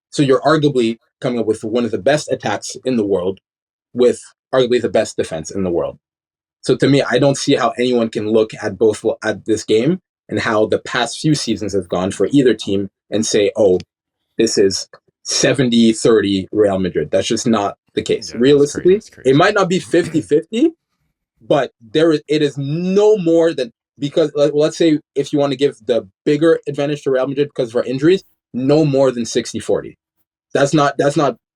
So you're arguably coming up with one of the best attacks in the world with arguably the best defense in the world. So to me, I don't see how anyone can look at this game and how the past few seasons have gone for either team and say, oh, this is 70-30 Real Madrid. That's just not the case. Yeah, realistically, that's crazy. It might not be 50-50, but it is no more than, because let's say if you want to give the bigger advantage to Real Madrid because of our injuries, no more than 60-40. That's not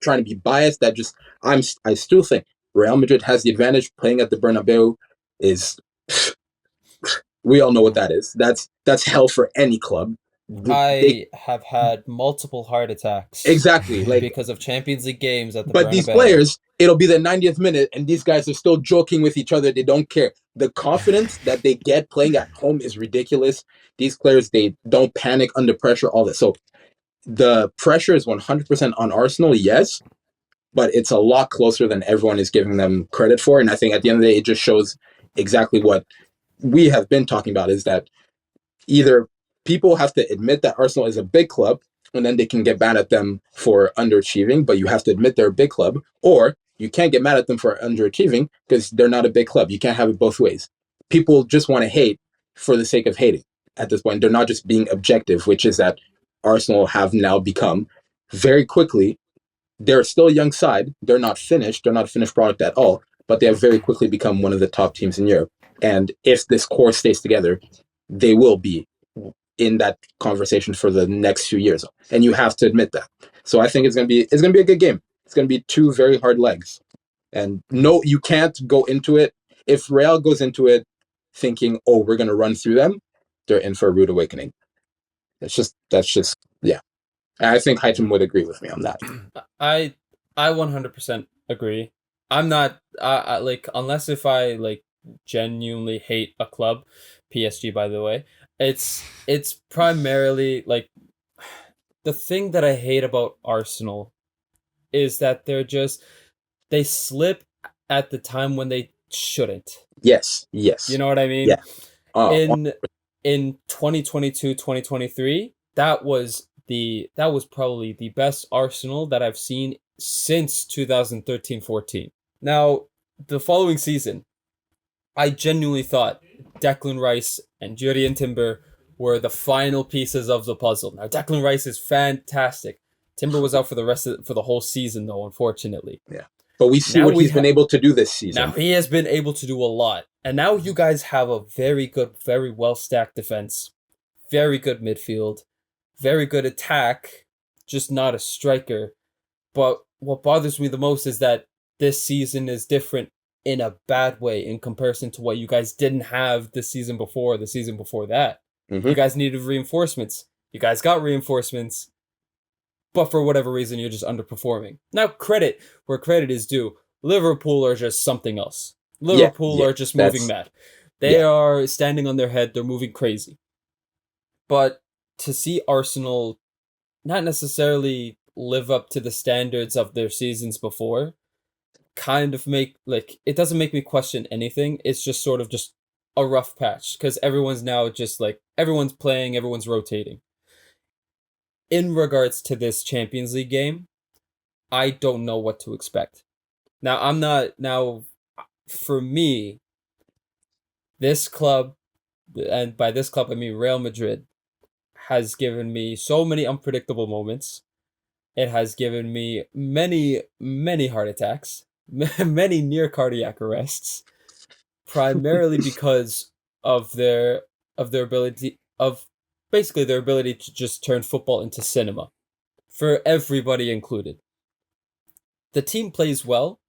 trying to be biased. I still think Real Madrid has the advantage. Playing at the Bernabeu is, we all know what that is. That's hell for any club. I have had multiple heart attacks. Exactly, because of Champions League games at the But Bernabeu. These players, it'll be the 90th minute, and these guys are still joking with each other. They don't care. The confidence that they get playing at home is ridiculous. These players, they don't panic under pressure. All that. So the pressure is 100% on Arsenal, yes, but it's a lot closer than everyone is giving them credit for. And I think at the end of the day, it just shows exactly what we have been talking about, is that either people have to admit that Arsenal is a big club, and then they can get mad at them for underachieving, but you have to admit they're a big club, or you can't get mad at them for underachieving because they're not a big club. You can't have it both ways. People just want to hate for the sake of hating at this point. They're not just being objective, which is that Arsenal have now become very quickly, they're still a young side. They're not finished. They're not a finished product at all, but they have very quickly become one of the top teams in Europe. And if this core stays together, they will be in that conversation for the next few years. And you have to admit that. So I think it's gonna be a good game. It's gonna be two very hard legs. And no, you can't go into it. If Real goes into it thinking, oh, we're gonna run through them, they're in for a rude awakening. That's just yeah. I think Hytem would agree with me on that. I 100% agree. I'm not unless if I genuinely hate a club, PSG by the way, it's primarily the thing that I hate about Arsenal is that they slip at the time when they shouldn't. Yes. You know what I mean? Yeah. In 2022, 2023, that was probably the best Arsenal that I've seen since 2013-14. Now, the following season, I genuinely thought Declan Rice and Jurrien Timber were the final pieces of the puzzle. Now, Declan Rice is fantastic. Timber was out for the whole season, though, unfortunately. Yeah. But we see what he's been able to do this season. Now, he has been able to do a lot. And now you guys have a very good, very well-stacked defense, very good midfield, very good attack, just not a striker. But what bothers me the most is that this season is different in a bad way in comparison to what you guys didn't have the season before that. Mm-hmm. You guys needed reinforcements. You guys got reinforcements. But for whatever reason, you're just underperforming. Now, credit where credit is due. Liverpool are just something else. Liverpool are just moving mad. They are standing on their head. They're moving crazy. But to see Arsenal not necessarily live up to the standards of their seasons before, kind of it doesn't make me question anything. It's just sort of just a rough patch because everyone's now just everyone's playing, everyone's rotating. In regards to this Champions League game, I don't know what to expect. Now, for me, this club, and by this club I mean Real Madrid, has given me so many unpredictable moments. It has given me many, many heart attacks, many near cardiac arrests, primarily because of their ability to just turn football into cinema, for everybody included. The team plays well,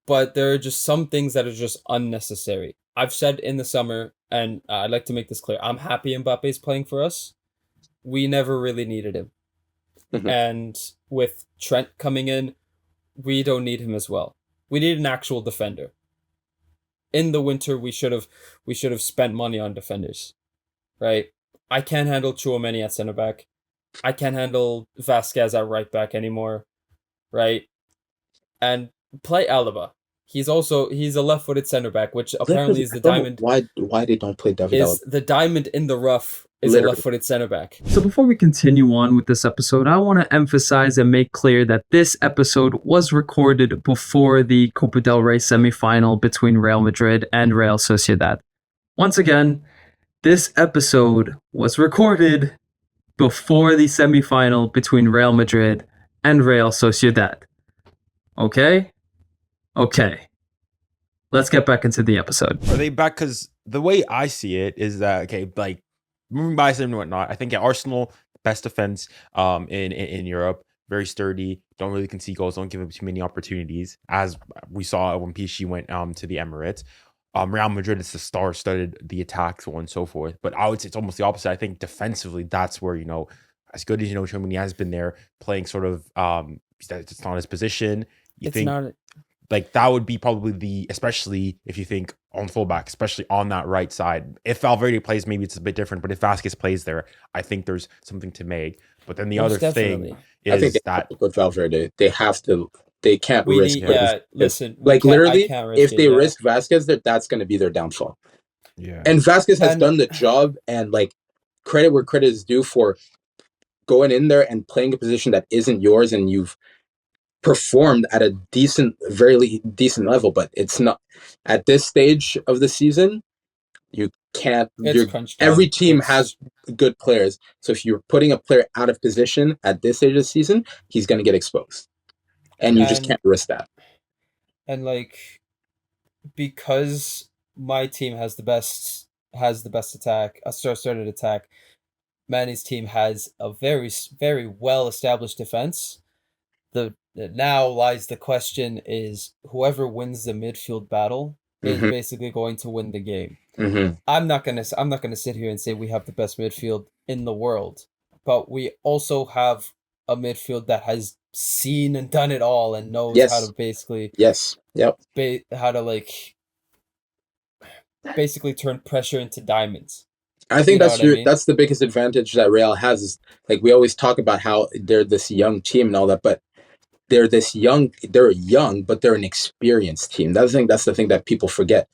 but there are just some things that are just unnecessary. I've said in the summer, and I'd like to make this clear, I'm happy Mbappe's playing for us. We never really needed him. Mm-hmm. And with Trent coming in, we don't need him as well. We need an actual defender. In the winter, we should have spent money on defenders. Right? I can't handle Tchouaméni at center back. I can't handle Vasquez at right back anymore. Right? And play Alaba. He's a left-footed center back, which apparently is the diamond. Why they don't play David? Is the diamond in the rough is Literally. a left-footed center back. So before we continue on with this episode, I want to emphasize and make clear that this episode was recorded before the Copa del Rey semifinal between Real Madrid and Real Sociedad. Once again, this episode was recorded before the semifinal between Real Madrid and Real Sociedad. Okay? Okay. Let's get back into the episode. Are they back? Because the way I see it is that, okay, like, moving by and whatnot, I think Arsenal, best defense in Europe, very sturdy, don't really concede goals, don't give up too many opportunities, as we saw when PSG went to the Emirates. Real Madrid is the star-studded, the attacks, so on and so forth. But I would say it's almost the opposite. I think defensively, that's where, as good as Tchouaméni has been there, playing sort of, it's not his position. Like, that would be probably especially if you think on fullback, especially on that right side. If Valverde plays, maybe it's a bit different, but if Vasquez plays there, I think there's something to make. But then the other thing is, I think that with Valverde, they can't risk. Listen, like literally, if they risk Vasquez, that's going to be their downfall. Yeah, and Vasquez has done the job, and like, credit where credit is due for going in there and playing a position that isn't yours, and you've performed at a very decent level. But it's not at this stage of the season. You can't. Every team has good players, so if you're putting a player out of position at this stage of the season, he's going to get exposed, and you just can't risk that. And like, because my team has the best attack, a star-studded attack, Manny's team has a very, very well-established defense. Now lies the question is, whoever wins the midfield battle is basically going to win the game. I'm not gonna sit here and say we have the best midfield in the world, but we also have a midfield that has seen and done it all and knows how to basically how to like basically turn pressure into diamonds. I think that's the biggest advantage that Real has, is like, we always talk about how they're this young team and all that, but they're young, but they're an experienced team. That's the thing that people forget.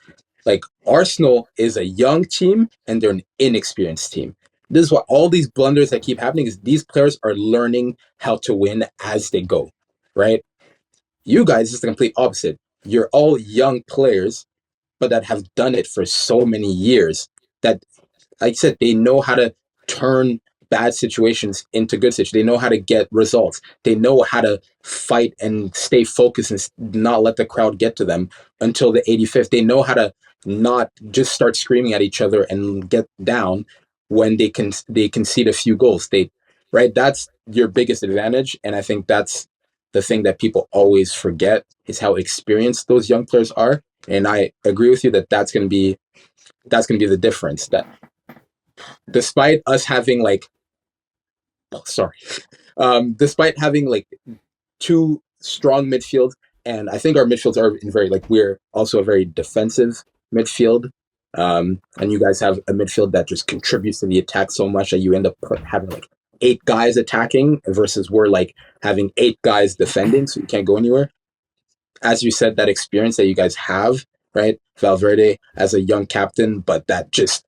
Like, Arsenal is a young team and they're an inexperienced team. This is what all these blunders that keep happening is, these players are learning how to win as they go, right? You guys is the complete opposite. You're all young players, but that have done it for so many years that, like I said, they know how to turn bad situations into good situations. They know how to get results. They know how to fight and stay focused and not let the crowd get to them until the 85th. They know how to not just start screaming at each other and get down when they concede a few goals. That's your biggest advantage, and I think that's the thing that people always forget, is how experienced those young players are. And I agree with you that that's going to be the difference. That despite us having despite having two strong midfield, and I think our midfields are we're also a very defensive midfield, and you guys have a midfield that just contributes to the attack so much that you end up having 8 guys attacking versus we're having 8 guys defending, so you can't go anywhere. As you said, that experience that you guys have, right? Valverde as a young captain, but that just,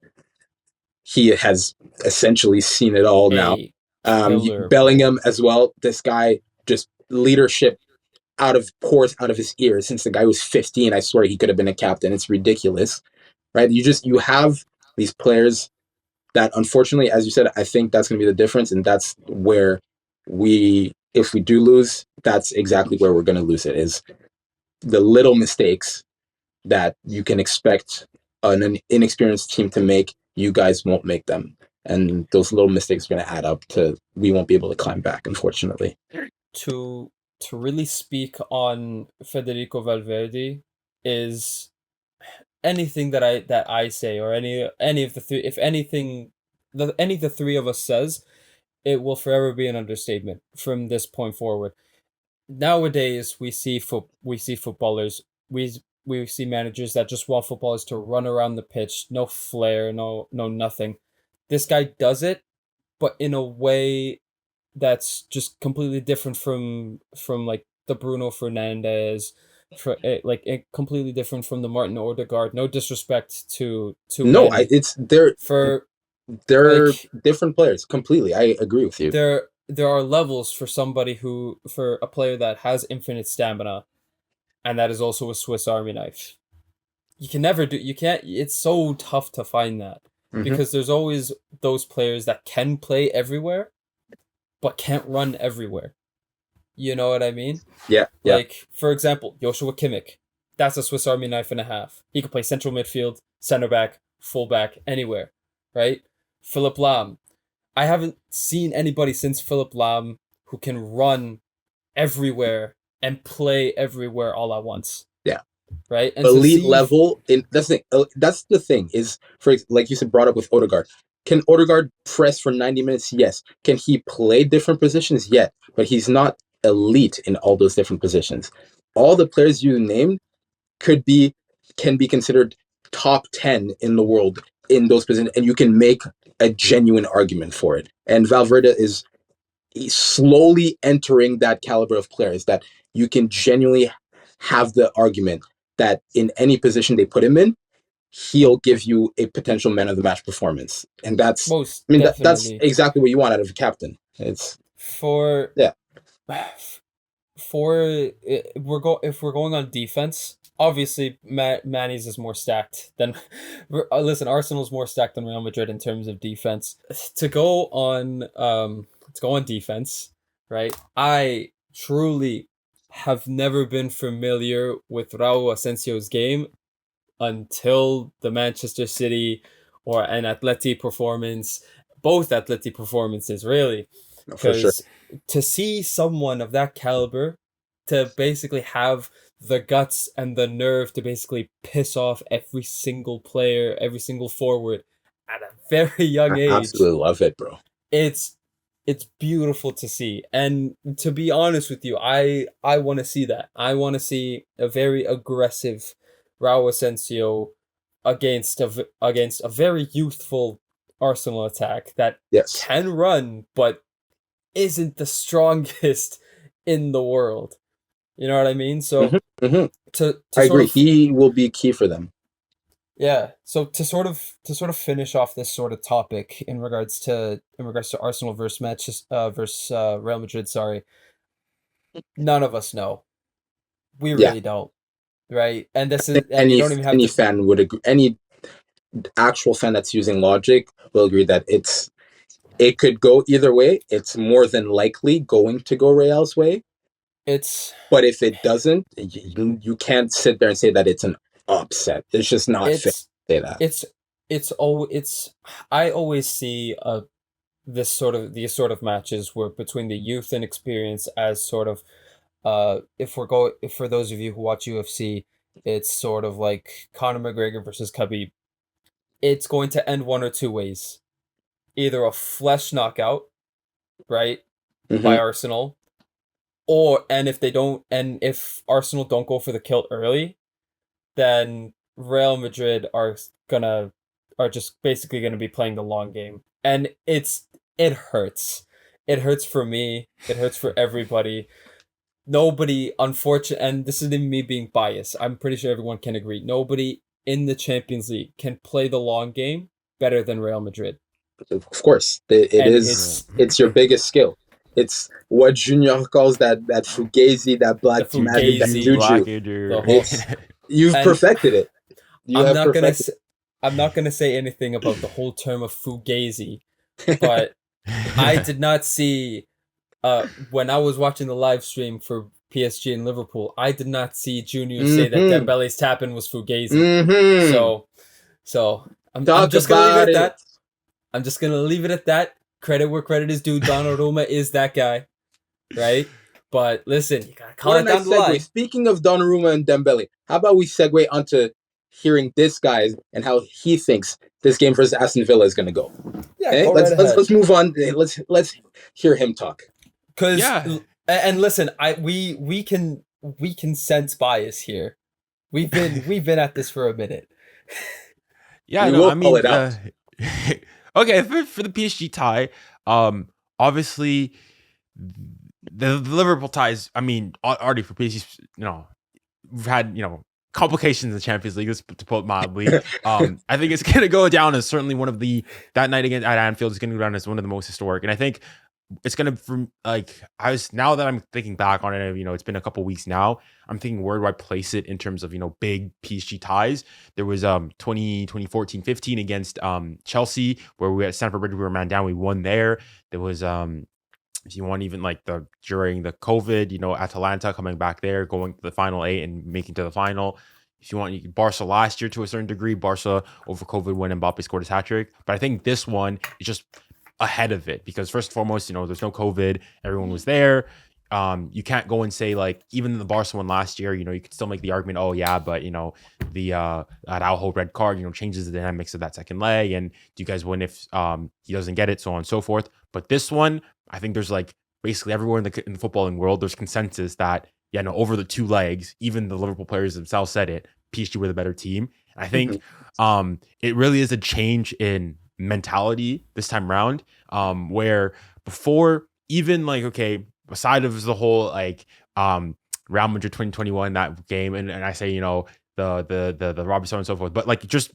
he has essentially seen it all now. Bellingham as well. This guy, just leadership pours out of his ears. Since the guy was 15, I swear he could have been a captain. It's ridiculous, right? You have these players that, unfortunately, as you said, I think that's going to be the difference, and that's where if we do lose, that's exactly where we're going to lose it, is the little mistakes that you can expect an inexperienced team to make. You guys won't make them, and those little mistakes are going to add up to, we won't be able to climb back, unfortunately. To really speak on Federico Valverde, is anything that I say, or any of the three, if anything, any of the three of us says, it will forever be an understatement from this point forward. Nowadays, we see footballers, we see managers that just want footballers to run around the pitch, no flair, no nothing. This guy does it, but in a way that's just completely different from the Bruno Fernandes, for completely different from the Martin Odegaard. No disrespect to no, Manny. They're different players completely. I agree with you. There are levels for for a player that has infinite stamina, and that is also a Swiss Army knife. It's so tough to find that, because there's always those players that can play everywhere, but can't run everywhere. You know what I mean? Yeah. Like, for example, 𝙬𝙬𝘾𝙗𝑼𝙑. That's a Swiss Army knife and a half. He can play central midfield, center back, full back, anywhere, right? Philipp Lahm. I haven't seen anybody since Philipp Lahm who can run everywhere and play everywhere all at once. Yeah. Right? And elite level. That's the thing is, for like you said, brought up with Odegaard. Can Odegaard press for 90 minutes? Yes. Can he play different positions? Yeah. But he's not elite in all those different positions. All the players you named can be considered top 10 in the world in those positions, and you can make a genuine argument for it. And Valverde is slowly entering that caliber of players that you can genuinely have the argument that in any position they put him in, he'll give you a potential man of the match performance. And that's that's exactly what you want out of a captain. It's if we're going on defense, obviously Manny's is more stacked than Arsenal's more stacked than Real Madrid in terms of defense. To go on defense, right? I truly have never been familiar with Raúl Asensio's game until the Manchester City or an Atleti performance, both Atleti performances, really. Because to see someone of that caliber to basically have the guts and the nerve to basically piss off every single player, every single forward at a very young age. I absolutely love it, bro. It's beautiful to see. And to be honest with you, I want to see that. I want to see a very aggressive Raúl Asensio against a very youthful Arsenal attack that can run, but isn't the strongest in the world. You know what I mean? So I agree. He will be key for them. Yeah. So to sort of finish off this sort of topic in regards to Arsenal versus Real Madrid, sorry. None of us know. We really don't. Right? And this is you don't even have fan would agree. Any actual fan that's using logic will agree that it could go either way. It's more than likely going to go Real's way. But if it doesn't, you can't sit there and say that it's an upset. It's just not fair to say that. I always see these sort of matches where between the youth and experience as sort of if for those of you who watch UFC, it's sort of like Conor McGregor versus Khabib. It's going to end one or two ways. Either a flesh knockout, right, by Arsenal, if Arsenal don't go for the kill early, then Real Madrid are just basically gonna be playing the long game. And it hurts. It hurts for me. It hurts for everybody. Nobody, unfortunately, and this isn't me being biased, I'm pretty sure everyone can agree, nobody in the Champions League can play the long game better than Real Madrid. Of course. It's your biggest skill. It's what Junior calls that fugazi, that black magic, that juju. You've perfected it. I'm not gonna say anything about the whole term of fugazi, but I did not see when I was watching the live stream for PSG and Liverpool, I did not see Junior say that Dembele's tap-in was fugazi. So I'm just gonna leave it at that. I'm just gonna leave it at that. Credit where credit is due. Donnarumma is that guy, right? But listen, you gotta call it down the line. Speaking of Donnarumma and Dembele, how about we segue onto hearing this guy and how he thinks this game versus Aston Villa is gonna go? Yeah, let's move on. Let's hear him talk. And listen, we can sense bias here. We've been at this for a minute. Yeah, I mean, it out. Okay, for the PSG tie, obviously the Liverpool ties. I mean, already for PSG, we've had, complications in the Champions League, to put it mildly. I think it's going to go down as certainly one of that night at Anfield is going to go down as one of the most historic. And I think it's going to, now that I'm thinking back on it, it's been a couple weeks now, I'm thinking, where do I place it in terms of, big PSG ties? There was 2014-15 against Chelsea, where we at Stamford Bridge, we were man down, we won there. There was if you want, even during the COVID, Atalanta coming back there, going to the final 8 and making to the final. If you want, Barça last year to a certain degree, Barça over COVID when Mbappe scored his hat trick. But I think this one is just ahead of it, because first and foremost, there's no COVID, everyone was there. You can't go and say, even the Barca one last year, you could still make the argument, oh yeah, but the Araujo red card, changes the dynamics of that second leg, and do you guys win if he doesn't get it, so on and so forth. But this one, I think there's basically everywhere in the footballing world, there's consensus that over the 2 legs, even the Liverpool players themselves said it, PSG were the better team. And I think it really is a change in mentality this time around, where before, even aside of the whole Real Madrid 2021, that game, and I say the Robbie and so forth, but just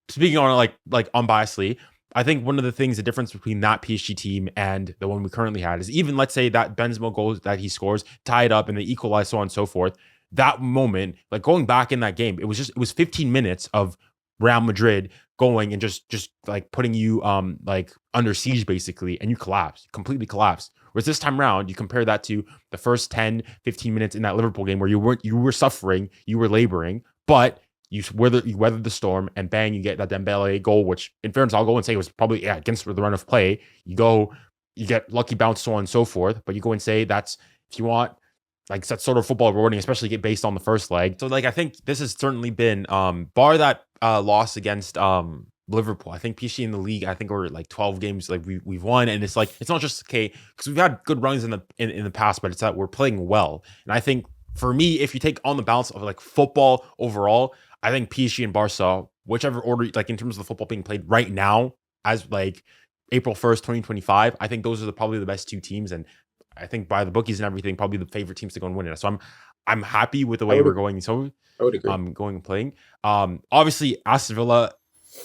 speaking on it unbiasedly, I think one of the things, the difference between that PSG team and the one we currently had is, even let's say that Benzema goal that he scores, tied up and they equalize, so on and so forth. That moment, going back in that game, it was 15 minutes of Real Madrid going and just putting you under siege basically, and you completely collapsed. Whereas this time around, you compare that to the first 10, 15 minutes in that Liverpool game, where you were suffering, you were laboring, but you weathered the storm, and bang, you get that Dembele goal, which in fairness, I'll go and say it was probably against the run of play. You get lucky bounce, so on and so forth, but you go and say that's, if you want, that's sort of football rewarding, especially based on the first leg. So I think this has certainly been, bar that loss against Liverpool, I think PSG in the league, I think we're 12 games we've won, and it's it's not just because we've had good runs in the past, but it's that we're playing well. And I think for me, if you take on the balance of football overall, I think PSG and Barca, whichever order, in terms of the football being played right now, as April 1st, 2025, I think those are probably the best 2 teams, and I think by the bookies and everything, probably the favorite teams to go and win it. So I'm happy with the way we're going. So I would agree. Going and playing. Obviously Aston Villa,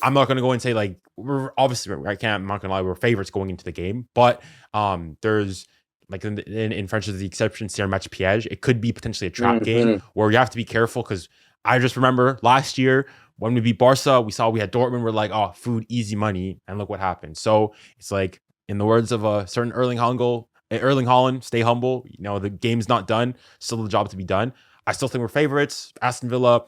I'm not going to go and say I'm not going to lie, we're favorites going into the game, but there's in French, there's the exception, c'est un match piège. It could be potentially a trap game where you have to be careful, because I just remember last year when we beat Barca, we had Dortmund, we're food, easy money, and look what happened. So it's in the words of a certain Erling Haaland, stay humble. The game's not done, still a job to be done. I still think we're favorites. Aston Villa,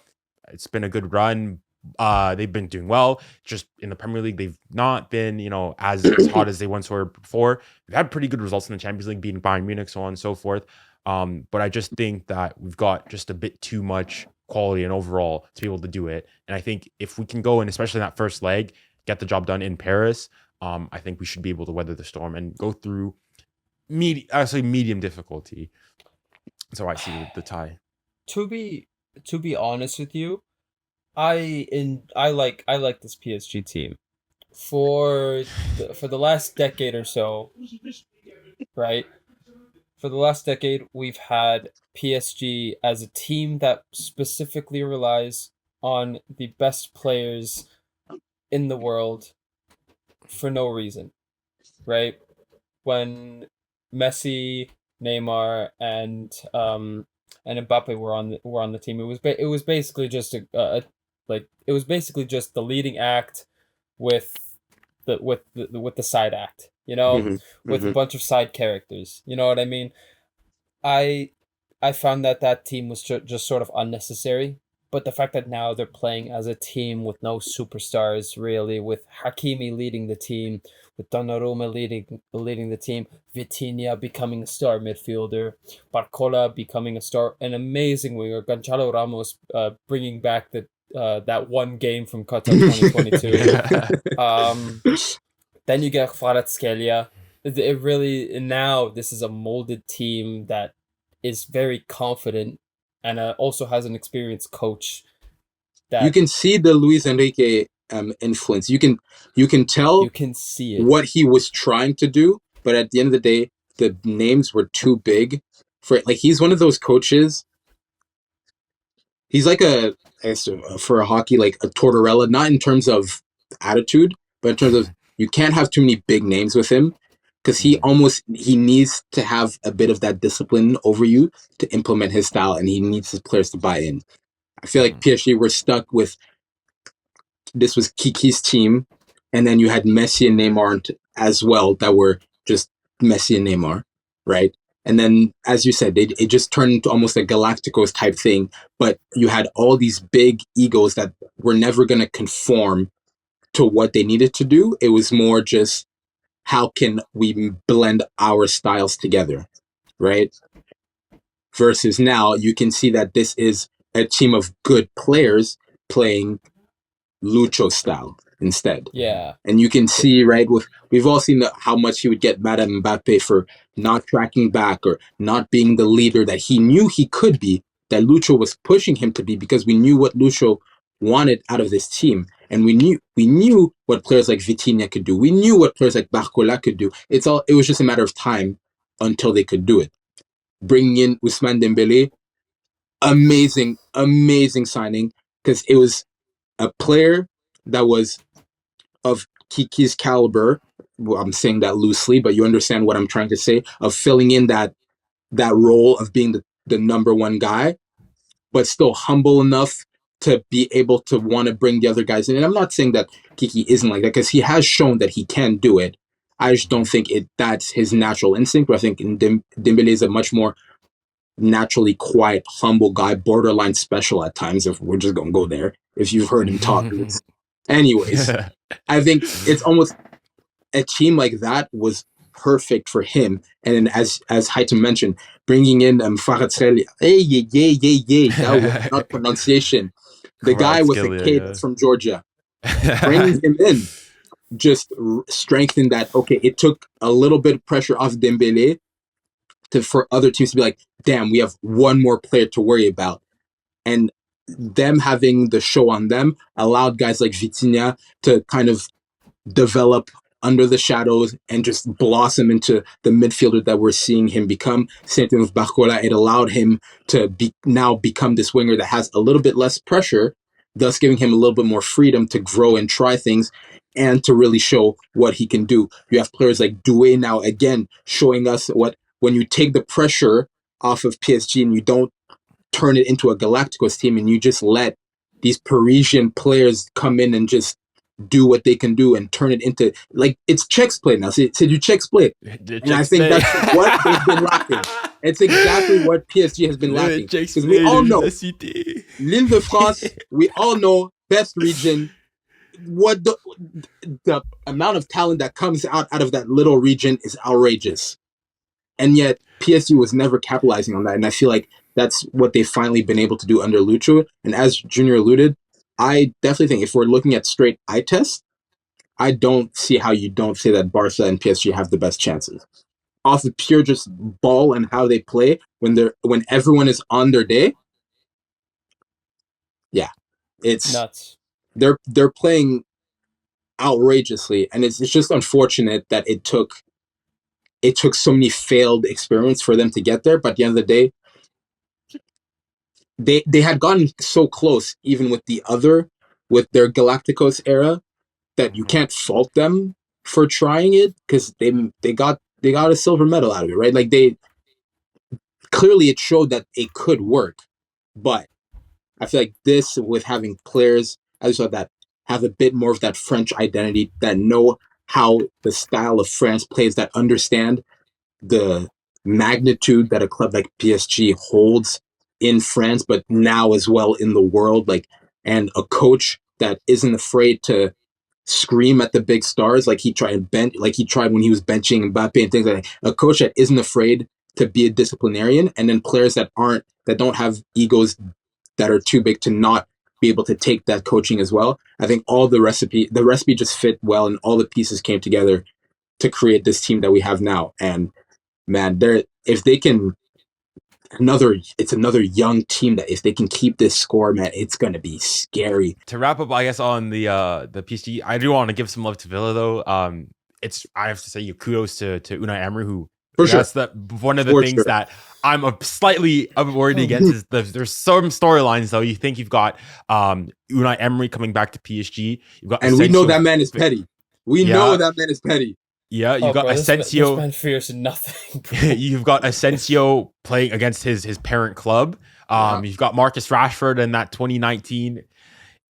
it's been a good run. They've been doing well. Just in the Premier League, they've not been, as hot as they once were before. We've had pretty good results in the Champions League, beating Bayern Munich, so on and so forth. But I just think that we've got just a bit too much quality and overall to be able to do it. And I think if we can go, and especially in that first leg, get the job done in Paris, I think we should be able to weather the storm and go through medium difficulty. So I see the tie. To be honest with you, I like this PSG team for the last decade or so, right? For the last decade, we've had PSG as a team that specifically relies on the best players in the world for no reason, right? When Messi, Neymar, and Mbappe were on the team, it was basically just it was basically just the leading act with the side act, with a bunch of side characters. You know what I mean? I found that team was just sort of unnecessary. But the fact that now they're playing as a team with no superstars, really, with Hakimi leading the team, with Donnarumma leading the team, Vitinha becoming a star midfielder, Barcola becoming a star, an amazing winger, Gonçalo Ramos bringing back that one game from Qatar 2022. Then you get Kvaratskhelia. It really, now this is a molded team that is very confident, and also has an experienced coach. That you can see the Luis Enrique influence. You can tell. You can see it. What he was trying to do, but at the end of the day, the names were too big for it. He's one of those coaches. He's like I guess, for a hockey, like a Tortorella, not in terms of attitude, but in terms of you can't have too many big names with him because he needs to have a bit of that discipline over you to implement his style, and he needs his players to buy in. I feel like PSG were stuck with this was Kiki's team, and then you had Messi and Neymar as well that were just Messi and Neymar, right? And then, as you said, it just turned into almost a Galacticos type thing, but you had all these big egos that were never going to conform to what they needed to do. It was more just, how can we blend our styles together, right? Versus now, you can see that this is a team of good players playing Lucho style instead. Yeah. And you can see, right, we've all seen how much he would get mad at Mbappe for not tracking back or not being the leader that he knew he could be, that Lucho was pushing him to be, because we knew what Lucho wanted out of this team. And we knew what players like Vitinha could do. We knew what players like 𝙈𝙾𝙗𝙗 could do. It was just a matter of time until they could do it. Bringing in Ousmane Dembélé, amazing signing, because it was a player that was of Kiki's caliber. Well, I'm saying that loosely, but you understand what I'm trying to say, of filling in that role of being the number one guy, but still humble enough to be able to want to bring the other guys in. And I'm not saying that Kiki isn't like that, because he has shown that he can do it. I just don't think that's his natural instinct. But I think Dembélé is a much more naturally quiet, humble guy, borderline special at times, if we're just going to go there, if you've heard him talk. Anyways, I think it's almost a team like that was perfect for him. And then as Hytem mentioned, bringing in 𝙈𝙗𝙗𝙗𝙗𝙗𝙗, that was not pronunciation. The guy with a K that's from Georgia. Bringing him in just strengthened that. Okay, it took a little bit of pressure off Dembélé for other teams to be like, damn, we have one more player to worry about. And them having the show on them allowed guys like Vitinha to kind of develop under the shadows and just blossom into the midfielder that we're seeing him become. Same thing with 𝙈𝙗𝙗𝙗. It allowed him to now become this winger that has a little bit less pressure, thus giving him a little bit more freedom to grow and try things and to really show what he can do. You have players like 𝙀𝙖𝘼 now, again, showing us when you take the pressure off of PSG and you don't turn it into a Galacticos team and you just let these Parisian players come in and just do what they can do and turn it into, like, it's checks play now. C'est du checks play. And I think that's what they've been lacking. It's exactly what PSG has been lacking. Because we all know L'Île-de-France, we all know, best region, what the amount of talent that comes out of that little region is outrageous. And yet PSG was never capitalizing on that. And I feel like that's what they've finally been able to do under Lucho. And as Junior alluded, I definitely think if we're looking at straight eye test, I don't see how you don't say that Barca and PSG have the best chances. Off of pure just ball and how they play when everyone is on their day. Yeah. It's nuts. They're playing outrageously, and it's just unfortunate that it took so many failed experiments for them to get there. But at the end of the day, they had gotten so close, even with their Galacticos era, that you can't fault them for trying it, because they got a silver medal out of it, right? Like, clearly it showed that it could work. But I feel like this, with having players as well that have a bit more of that French identity, that know how the style of France plays, that understand the magnitude that a club like PSG holds in France, but now as well in the world, like, and a coach that isn't afraid to scream at the big stars like he tried when he was benching Mbappe and things like that. A coach that isn't afraid to be a disciplinarian, and then players that don't have egos that are too big to not be able to take that coaching as well. I think all the recipe just fit well, and all the pieces came together to create this team that we have now. And man, if they can, it's another young team that if they can keep this score, man, it's gonna be scary. To wrap up, I guess, on the PSG, I do want to give some love to Villa though. I have to say kudos to Unai Emery, who For sure. That's one of the things that I'm slightly worried against is there's some storylines though. You think you've got Unai Emery coming back to PSG. You've got and we know that man is petty. We know that man is petty. Yeah, you've got Asensio. This man fears nothing. You've got Asensio playing against his parent club. You've got Marcus Rashford in that 2019.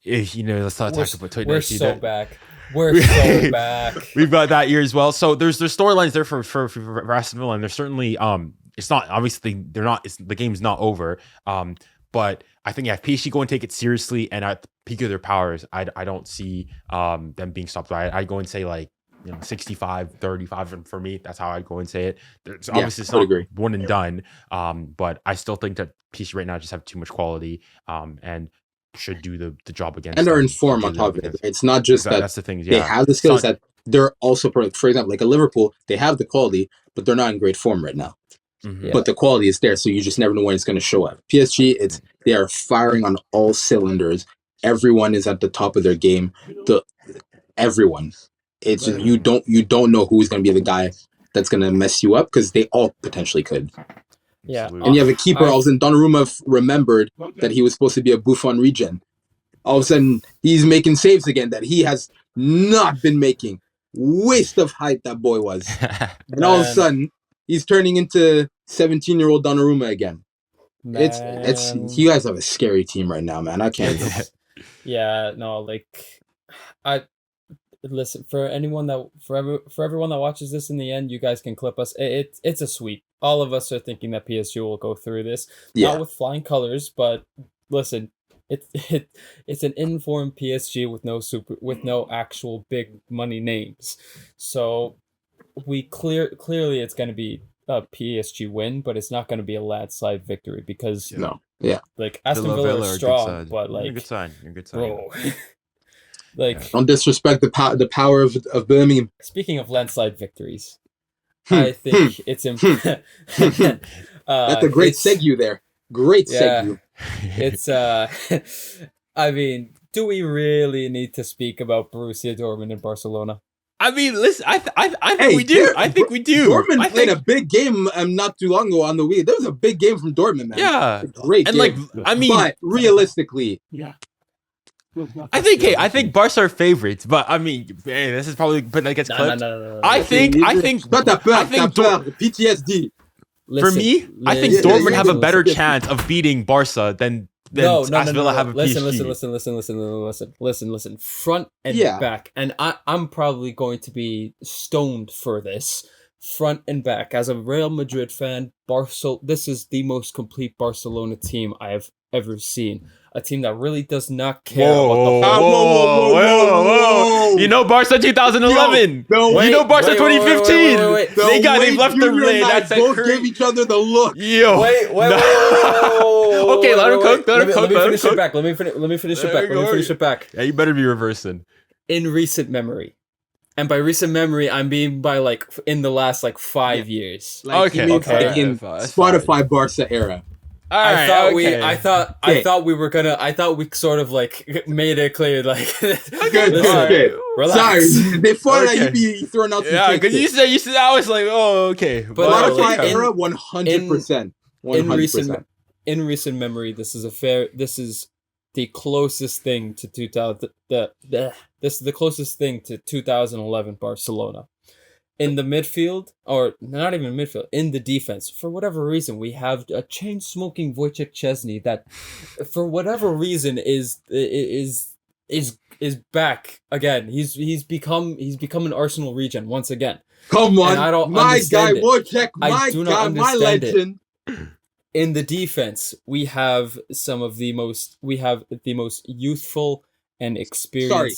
Let's not talk about 2019. We're so back. We're so back. We've got that year as well. So there's storylines there for Aston Villa, and there's certainly it's not obviously they're not. The game's not over. But I think if PSG go and take it seriously and at the peak of their powers, I don't see them being stopped. I'd go and say 65-35, and for me, that's how I'd go and say it. Obviously, it's not one and done, but I still think that PSG right now just have too much quality, and should do the job against. And they're in form on top of it. It's not just that's the thing. They have the skills that they're also, for example, like a Liverpool, they have the quality, but they're not in great form right now. But the quality is there, so you just never know when it's going to show up. PSG, they are firing on all cylinders. Everyone is at the top of their game. Everyone. It's you don't know who's going to be the guy that's going to mess you up, because they all potentially could. Yeah, and you have a keeper. All of a sudden, Donnarumma remembered that he was supposed to be a Buffon regen. All of a sudden, he's making saves again that he has not been making. Waste of height that boy was. And all of a sudden, he's turning into 17-year-old Donnarumma again. Man. It's you guys have a scary team right now, man. I can't. Listen, for everyone that watches this in the end, you guys can clip us. It's a sweep. All of us are thinking that PSG will go through this, not with flying colors, but listen, it's an informed PSG with no actual big money names. So clearly it's going to be a PSG win, but it's not going to be a landslide victory because Aston Villa is strong, but you're a good sign. Bro. Don't disrespect the power of Birmingham. Speaking of landslide victories, I think it's important. That's a great segue there. Great segue. It's I mean, do we really need to speak about Borussia Dortmund and Barcelona? I mean, listen, I think we do. I think we do. Dortmund played a big game not too long ago on the week. There was a big game from Dortmund, man. Yeah, great game. But realistically, I think Barca are favorites, but I mean, this is probably gets clipped. No. I think PTSD. For me, I think Dortmund have a better chance of beating Barca than Aston Villa have a PSG. Listen. Front and back, and I'm probably going to be stoned for this. Front and back, as a Real Madrid fan, this is the most complete Barcelona team I have ever seen. A team that really does not care about the whoa. You know Barca 2011. You know Barca 2015. They've left their lane. That's both give each other the look. Wait. Okay, let him cook. Let me finish it back. Let me finish it back. Yeah, you better be reversing. In recent memory. And by recent memory, I'm being by in the last 5 years. In Spotify Barca era. I thought we sort of made it clear good. Relax. Sorry, before that you be throwing out some because you said I was like, oh, okay. But Spotify era 100%. In recent memory, this is the closest thing to 2011 Barcelona. In the midfield, or not even midfield, in the defense, for whatever reason, we have a chain-smoking Wojciech Szczesny that, for whatever reason, is back again. He's become an Arsenal regen once again. Come on, and I don't my understand guy Wojciech, my legend. In the defense, we have the most youthful and experienced. Sorry,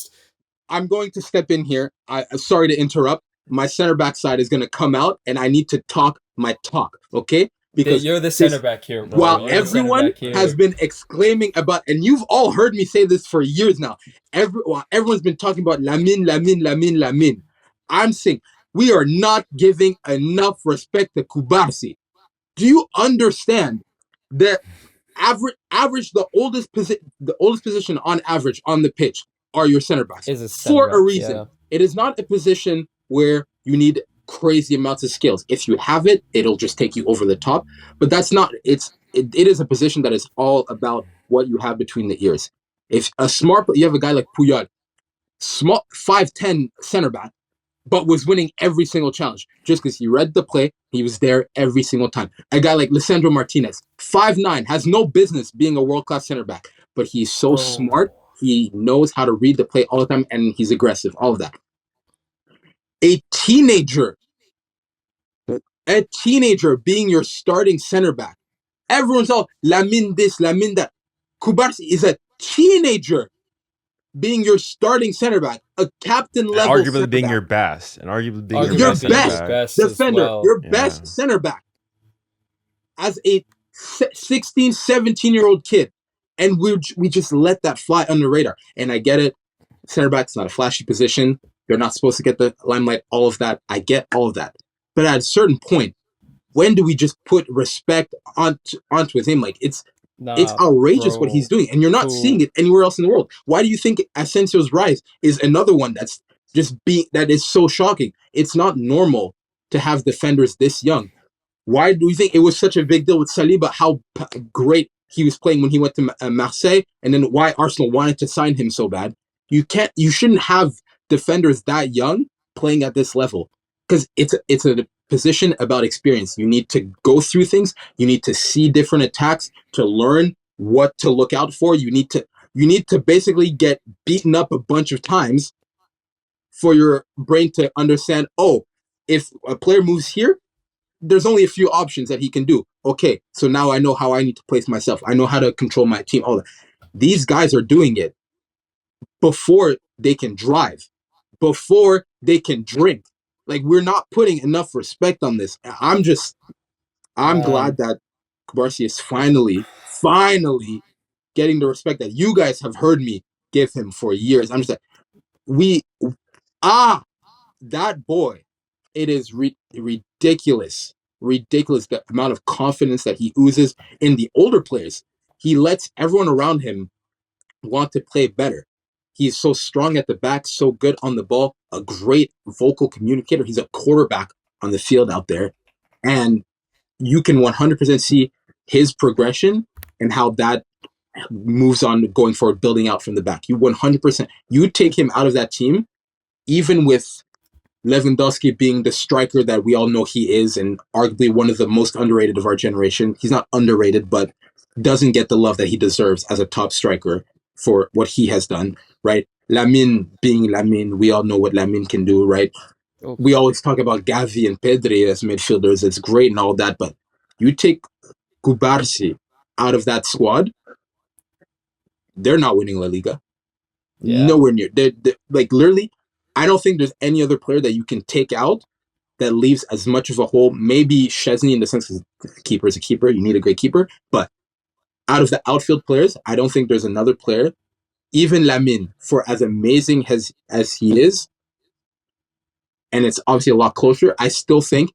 I'm going to step in here. Sorry to interrupt. My center back side is going to come out, and I need to talk my talk, okay? Because you're the center back here, bro. While everyone has been exclaiming about, and you've all heard me say this for years now, everyone's been talking about Lamine. I'm saying we are not giving enough respect to Kubarsi. Do you understand that the oldest position on average on the pitch are your center backs for a reason? Yeah. It is not a position where you need crazy amounts of skills. If you have it, it'll just take you over the top. But that's not. It is a position that is all about what you have between the ears. If you have a guy like Puyol, small 5'10" center back, but was winning every single challenge just because he read the play. He was there every single time. A guy like Lisandro Martinez, 5'9", has no business being a world-class center back, but he's so smart. He knows how to read the play all the time, and he's aggressive, all of that. A teenager being your starting center back. Everyone's all, Lamine this, Lamine that. 𝙈𝙆 is a teenager being your starting center back, a captain level and arguably being back. your best, and arguably being your best defender, your best center back, as a 16, 17-year-old kid, and we just let that fly under the radar. And I get it, center back's not a flashy position. You're not supposed to get the limelight. All of that, I get all of that. But at a certain point, when do we just put respect onto his name? Like it's outrageous what he's doing, and you're not seeing it anywhere else in the world. Why do you think Asensio's rise is another one that is so shocking? It's not normal to have defenders this young. Why do you think it was such a big deal with Saliba, how great he was playing when he went to Marseille, and then why Arsenal wanted to sign him so bad? You shouldn't have defenders that young playing at this level, because it's a position about experience. You need to go through things. You need to see different attacks to learn what to look out for. You need to basically get beaten up a bunch of times for your brain to understand, oh, if a player moves here, there's only a few options that he can do. Okay, so now I know how I need to place myself. I know how to control my team. All that. These guys are doing it before they can drive, before they can drink. Like, we're not putting enough respect on this. I'm glad that 𝙈𝙆 is finally getting the respect that you guys have heard me give him for years. I'm just like, that boy, it is ridiculous the amount of confidence that he oozes in the older players. He lets everyone around him want to play better. He's so strong at the back, so good on the ball, a great vocal communicator. He's a quarterback on the field out there. And you can 100% see his progression and how that moves on going forward, building out from the back. You 100%, you take him out of that team, even with Lewandowski being the striker that we all know he is, and arguably one of the most underrated of our generation. He's not underrated, but doesn't get the love that he deserves as a top striker for what he has done, right? Lamine being Lamine, we all know what Lamine can do, right? Okay. We always talk about Gavi and Pedri as midfielders. It's great and all that, but you take 𝙈𝙆 out of that squad, they're not winning La Liga. Yeah. Nowhere near. They're, like, literally, I don't think there's any other player that you can take out that leaves as much of a hole. Maybe 𝙤'𝑚𝑦, in the sense that the keeper is a keeper. You need a great keeper. But out of the outfield players, I don't think there's another player, even Lamine, for as amazing as he is, and it's obviously a lot closer, I still think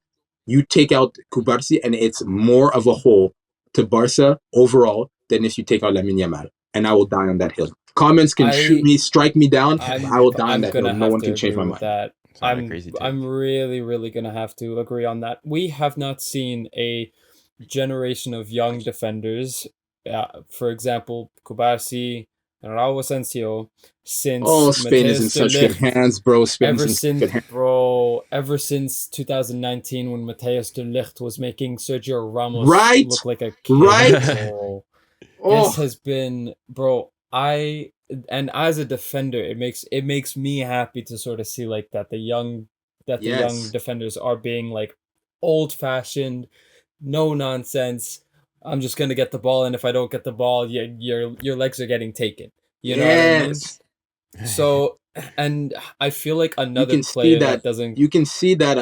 you take out 𝙈𝙆 and it's more of a hole to Barça overall than if you take out Lamine Yamal. And I will die on that hill. Comments can shoot me, strike me down. I will die on that hill. No one can change my mind. That. I'm really, really going to have to agree on that. We have not seen a generation of young defenders, for example, 𝙈𝙆, Raul Asensio, since Spain is in such good hands, bro. Ever since 2019, when Matthijs de Ligt was making Sergio Ramos look like a kid. Right. This has been, bro. And as a defender, it makes me happy to sort of see like that the young defenders are being like old fashioned, no nonsense. I'm just gonna get the ball, and if I don't get the ball, your legs are getting taken. You know what I mean? So, and I feel like another player that doesn't. You can see that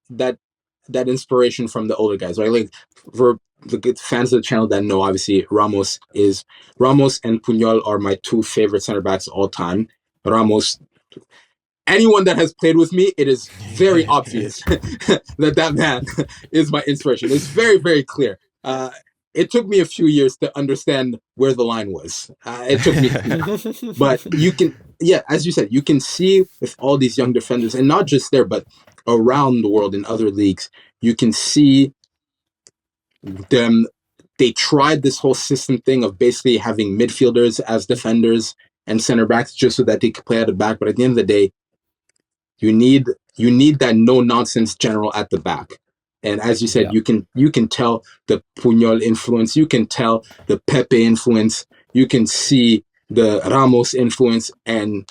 that inspiration from the older guys, right? Like, for the good fans of the channel that know, obviously Ramos and Puyol are my two favorite center backs all time. Ramos. Anyone that has played with me, it is very obvious that man is my inspiration. It's very, very clear. It took me a few years to understand where the line was. It took me, but you can, as you said, you can see with all these young defenders, and not just there, but around the world in other leagues, you can see them. They tried this whole system thing of basically having midfielders as defenders and center backs just so that they could play at the back. But at the end of the day, you need that no nonsense general at the back. And as you said, you can tell the Puyol influence, you can tell the Pepe influence, you can see the Ramos influence, and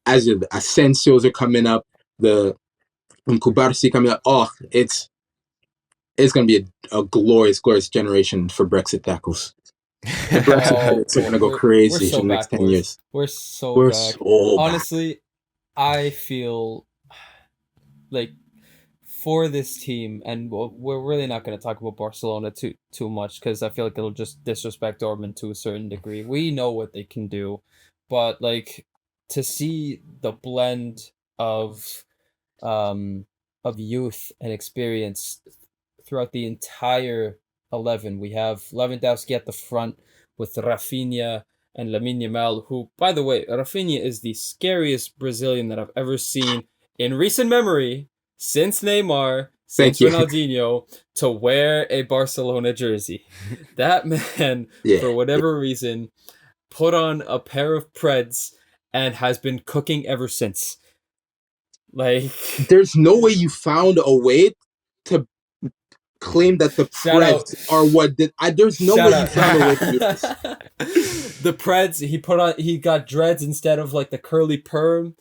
as the Asensios are coming up, the Kubarsi coming up. Oh, it's going to be a glorious generation for Brexit tackles. The Brexit credits are going to go crazy for the next 10 years. We're so back. Honestly, I feel like for this team, and we're really not going to talk about Barcelona too much because I feel like it'll just disrespect Dortmund to a certain degree. We know what they can do, but like to see the blend of youth and experience throughout the entire 11. We have Lewandowski at the front with Rafinha and Lamine Yamal, who, by the way, Rafinha is the scariest Brazilian that I've ever seen in recent memory since Neymar, since Ronaldinho, to wear a Barcelona jersey. That man, for whatever reason, put on a pair of Preds and has been cooking ever since. Like, there's no way you found a way to claim that the Preds are what did. There's no way you found a way to do this. The Preds, he got dreads instead of like the curly perm,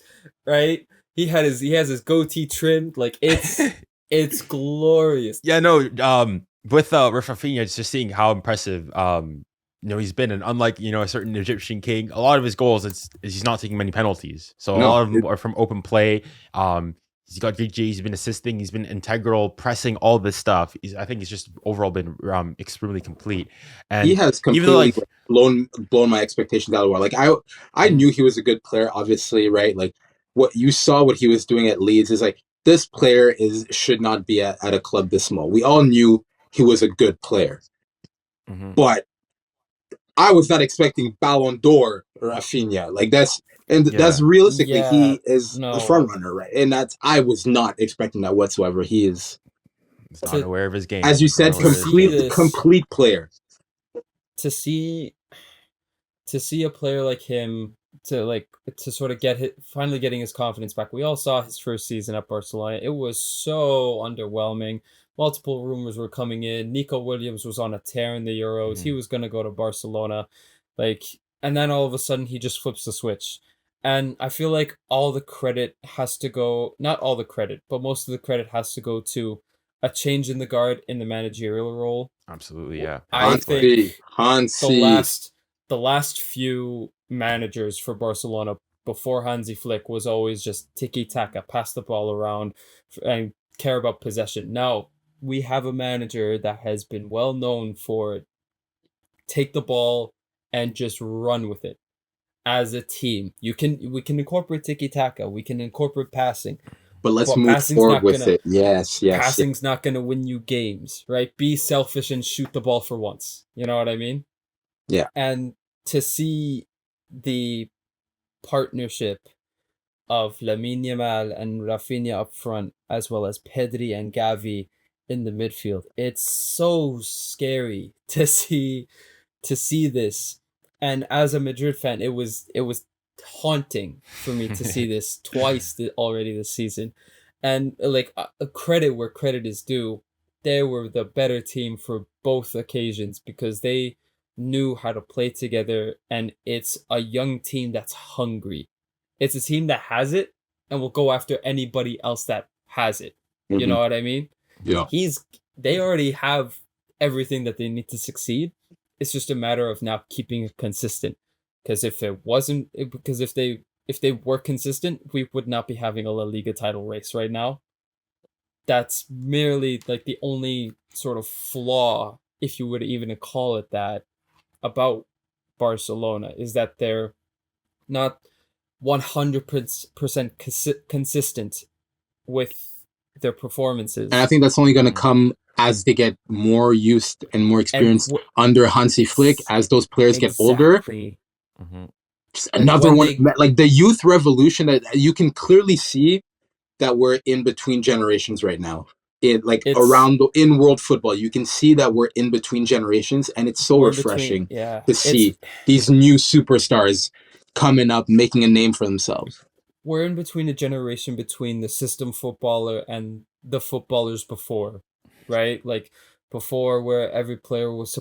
right? He has his goatee trimmed. Like it's glorious. Yeah, no. With Rafinha, it's just seeing how impressive he's been, and unlike a certain Egyptian king, a lot of his goals is he's not taking many penalties. So a lot of them are from open play. He's got GG. He's been assisting. He's been integral, pressing, all this stuff. I think he's just overall been extremely complete. And he has completely blown my expectations out of the water. Like I knew he was a good player, obviously, right? Like what he was doing at Leeds is like, this player should not be at a club this small. We all knew he was a good player, but I was not expecting Ballon d'Or Rafinha. Like that's realistically he is the front runner, right? And I was not expecting that whatsoever. He's not aware of his game, as you said, complete player. To see a player like him to sort of finally getting his confidence back. We all saw his first season at Barcelona. It was so underwhelming. Multiple rumors were coming in. Nico Williams was on a tear in the Euros. He was going to go to Barcelona. And then all of a sudden he just flips the switch. And I feel like all the credit has to go, not all the credit, but most of the credit has to go to a change in the guard in the managerial role. Absolutely, yeah. I think the last few managers for Barcelona before Hansi Flick was always just tiki-taka, pass the ball around and care about possession. Now, we have a manager that has been well known for take the ball and just run with it as a team. We can incorporate tiki-taka, we can incorporate passing. But let's move forward with it. Yes. Passing's not going to win you games, right? Be selfish and shoot the ball for once. You know what I mean? Yeah. And to see the partnership of Lamine Yamal and Rafinha up front, as well as Pedri and Gavi in the midfield, it's so scary to see this. And as a Madrid fan, it was haunting for me to see this twice already this season. And like credit where credit is due, they were the better team for both occasions because they knew how to play together, and it's a young team that's hungry. It's a team that has it and will go after anybody else that has it. You know what I mean? Yeah. They already have everything that they need to succeed. It's just a matter of now keeping it consistent. Because if they were consistent, we would not be having a La Liga title race right now. That's merely like the only sort of flaw, if you would even call it that, about Barcelona, is that they're not 100% consistent with their performances. And I think that's only going to come as they get more used and more experienced under Hansi Flick, as those players get older. Just another one, like the youth revolution that you can clearly see that we're in between generations right now. In world football, you can see that we're in between generations, and it's so refreshing to see these new superstars coming up, making a name for themselves. We're in between a generation between the system footballer and the footballers before, right? Like before, where every player was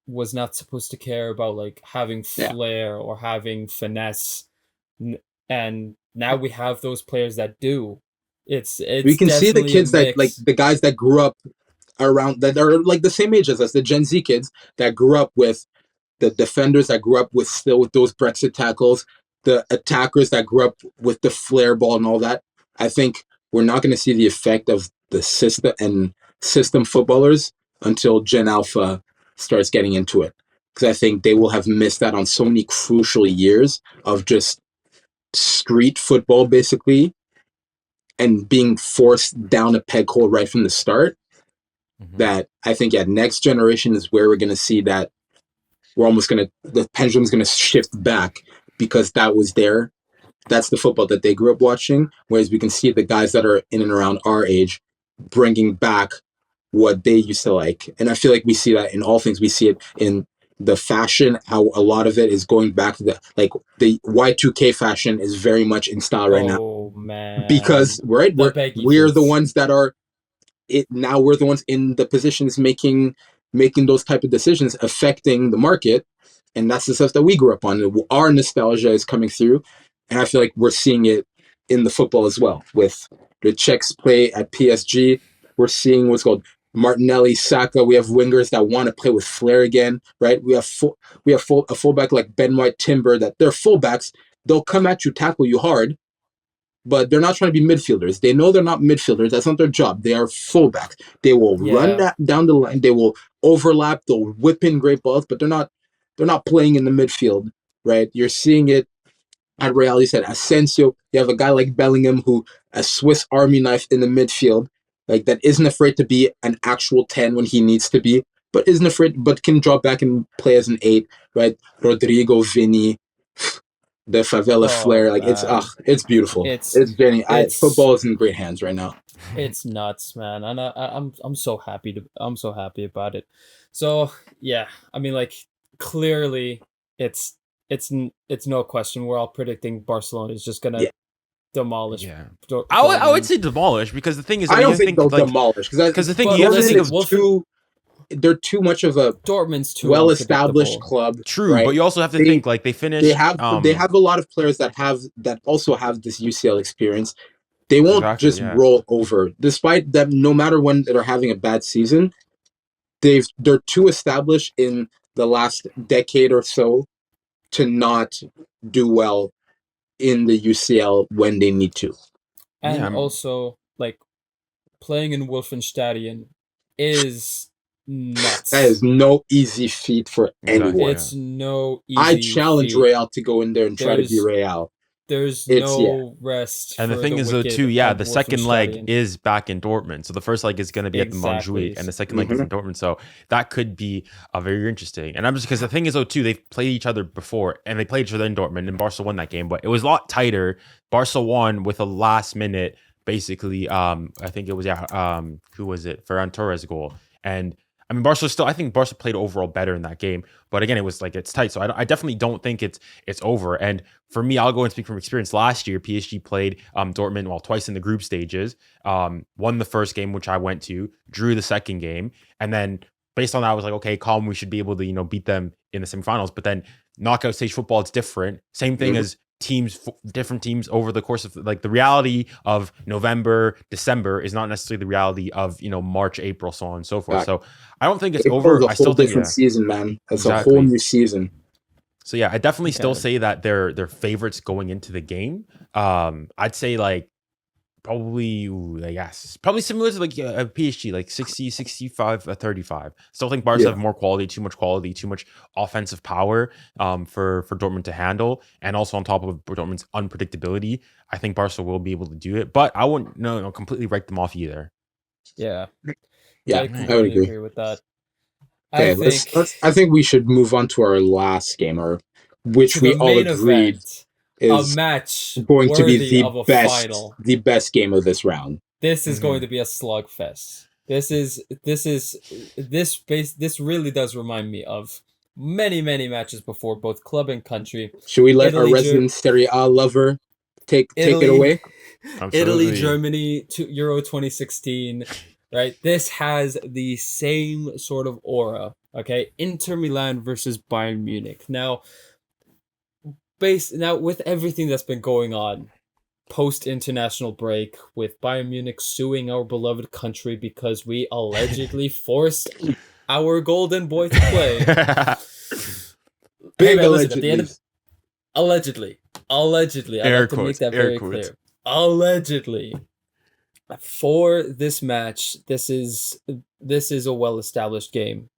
was not supposed to care about like having flair or having finesse, and now we have those players that do. It's we can see the kids that like the guys that grew up around that are like the same age as us, the Gen Z kids that grew up with the defenders that grew up with those Brexit tackles, the attackers that grew up with the flare ball and all that. I think we're not going to see the effect of the system footballers until Gen Alpha starts getting into it, because I think they will have missed out on so many crucial years of just street football basically, and being forced down a peg hole right from the start. That I think next generation is where we're going to see that the pendulum's going to shift back, because that's the football that they grew up watching. Whereas we can see the guys that are in and around our age bringing back what they used to like. And I feel like we see that in all things. We see it in the fashion, how a lot of it is going back to the Y2K fashion is very much in style right now. Oh man. Because we're the ones that are now we're the ones in the positions making those type of decisions, affecting the market. And that's the stuff that we grew up on. Our nostalgia is coming through. And I feel like we're seeing it in the football as well. With the Czechs play at PSG, we're seeing what's called Martinelli, Saka. We have wingers that want to play with flair again, right? We have a fullback like Ben White, Timber, that they're fullbacks. They'll come at you, tackle you hard, but they're not trying to be midfielders. They know they're not midfielders. That's not their job. They are fullbacks. They will run down the line. They will overlap. They'll whip in great balls, but they're not playing in the midfield, right? You're seeing it at Real. You said Asensio. You have a guy like Bellingham, who a Swiss Army knife in the midfield, like that isn't afraid to be an actual 10 when he needs to be, but can drop back and play as an 8, right? Rodrigo, Vinny, the favela flair, like it's beautiful. Football is in great hands right now. It's nuts, man, and I'm so happy about it. So yeah, I mean, like clearly, it's no question. We're all predicting Barcelona is just gonna demolish. Yeah, I would say demolish, because the thing is, I don't think they'll demolish, because the thing you have to think of they're too much of a Dortmund's too well-established club. True, right? but you also have to think like they finished. They have a lot of players that also have this UCL experience. They won't roll over, despite them. No matter when they're having a bad season, they're too established in the last decade or so to not do well in the UCL when they need to. And also, like, playing in Wolfenstadion is nuts. That is no easy feat for anyone. It's no easy I challenge feat. Real to go in there and try to be Real. There's no rest. And the thing is, though, too, the second leg is back in Dortmund. So the first leg is going to be at the Montjuic, and the second leg is in Dortmund. So that could be very interesting. And I'm just, because the thing is, though, too, they've played each other before, and they played each other in Dortmund, and Barca won that game, but it was a lot tighter. Barca won with a last minute, basically. I think it was who was it? Ferran Torres goal. And I mean, I think Barca played overall better in that game. But again, it was like, it's tight. So I definitely don't think it's over. And for me, I'll go and speak from experience. Last year, PSG played Dortmund, twice in the group stages, won the first game, which I went to, drew the second game. And then based on that, I was like, okay, calm, we should be able to, beat them in the semifinals. But then knockout stage football, it's different. Same thing as different teams over the course of, like, the reality of November, December is not necessarily the reality of, March, April, so on and so forth. So I don't think it's over. I still think different season, man. It's a whole new season. So yeah, I definitely still say that they're favorites going into the game. I'd say like probably similar to like a PSG, like 60, 65, 35. Still think Barca have more quality, too much offensive power for Dortmund to handle. And also on top of Dortmund's unpredictability, I think Barca will be able to do it. But I wouldn't completely write them off either. Yeah. I would agree with that. Okay, I think we should move on to our last game, which we all agreed is a match going to be the of a best, final. The best game of this round. This is going to be a slugfest. This really does remind me of many matches before, both club and country. Should we let our resident Serie A lover take it away? Absolutely. Italy, Germany, to Euro 2016. Right, this has the same sort of aura. Okay, Inter Milan versus Bayern Munich. Now, with everything that's been going on post-international break, with Bayern Munich suing our beloved country because we allegedly forced our golden boy to play. Big allegedly. I have to make that very clear. Allegedly. For this match, this is a well-established game.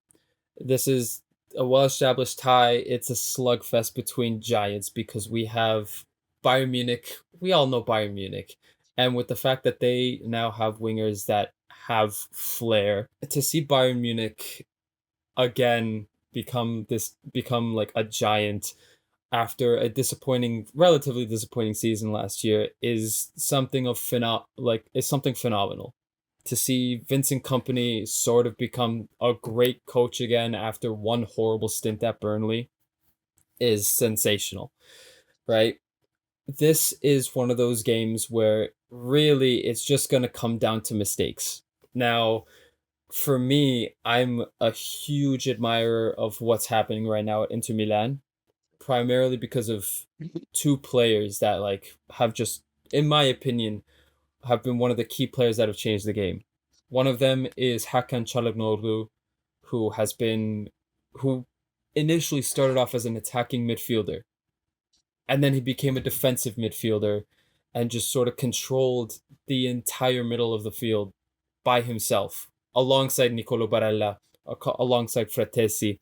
This is a well-established tie. It's a slugfest between giants because we have Bayern Munich. We all know Bayern Munich. And with the fact that they now have wingers that have flair, to see Bayern Munich again become like a giant after a relatively disappointing season last year is something phenomenal. To see Vincent Kompany sort of become a great coach again after one horrible stint at Burnley is sensational, right? This is one of those games where really it's just going to come down to mistakes. Now, for me, I'm a huge admirer of what's happening right now at Inter Milan, primarily because of two players that have just, in my opinion, have been one of the key players that have changed the game. One of them is Hakan Çalhanoğlu, who initially started off as an attacking midfielder, and then he became a defensive midfielder and just sort of controlled the entire middle of the field by himself, alongside Nicolo Barella, alongside Fratesi.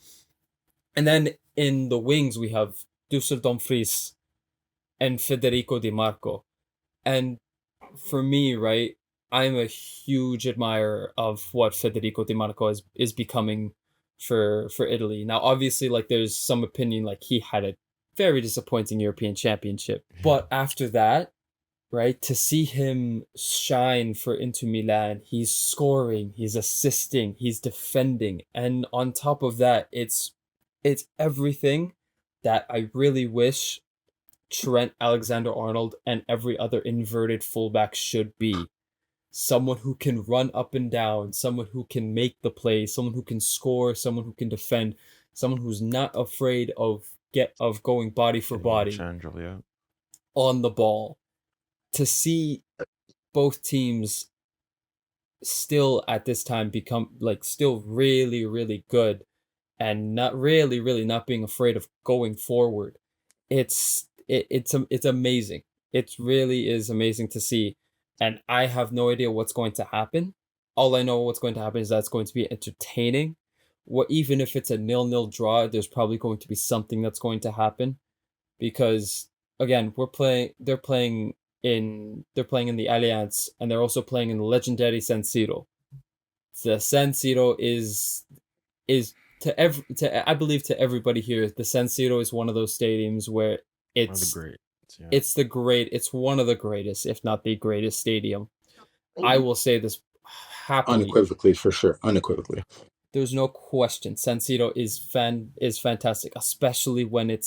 And then in the wings, we have Dumfries and Federico Di Marco. And for me, right, I'm a huge admirer of what Federico Di Marco is becoming for Italy. Now, obviously, there's some opinion, he had a very disappointing European Championship. But after that, right, to see him shine for Inter Milan, he's scoring, he's assisting, he's defending. And on top of that, it's everything that I really wish Trent Alexander-Arnold and every other inverted fullback should be. Someone who can run up and down, someone who can make the play, someone who can score, someone who can defend, someone who's not afraid of going body for body on the ball. To see both teams still at this time become still really, really good and not being afraid of going forward. It's amazing. It really is amazing to see. And I have no idea what's going to happen. All I know what's going to happen is that it's going to be entertaining. Even if it's a 0-0 draw, there's probably going to be something that's going to happen. Because again, they're playing in the Allianz, and they're also playing in the legendary San Siro. The San Siro is I believe to everybody here, the San Siro is one of those stadiums where it's one of the greatest, if not the greatest stadium. I will say this happily, unequivocally, for sure, unequivocally. There's no question. San Siro is fantastic, especially when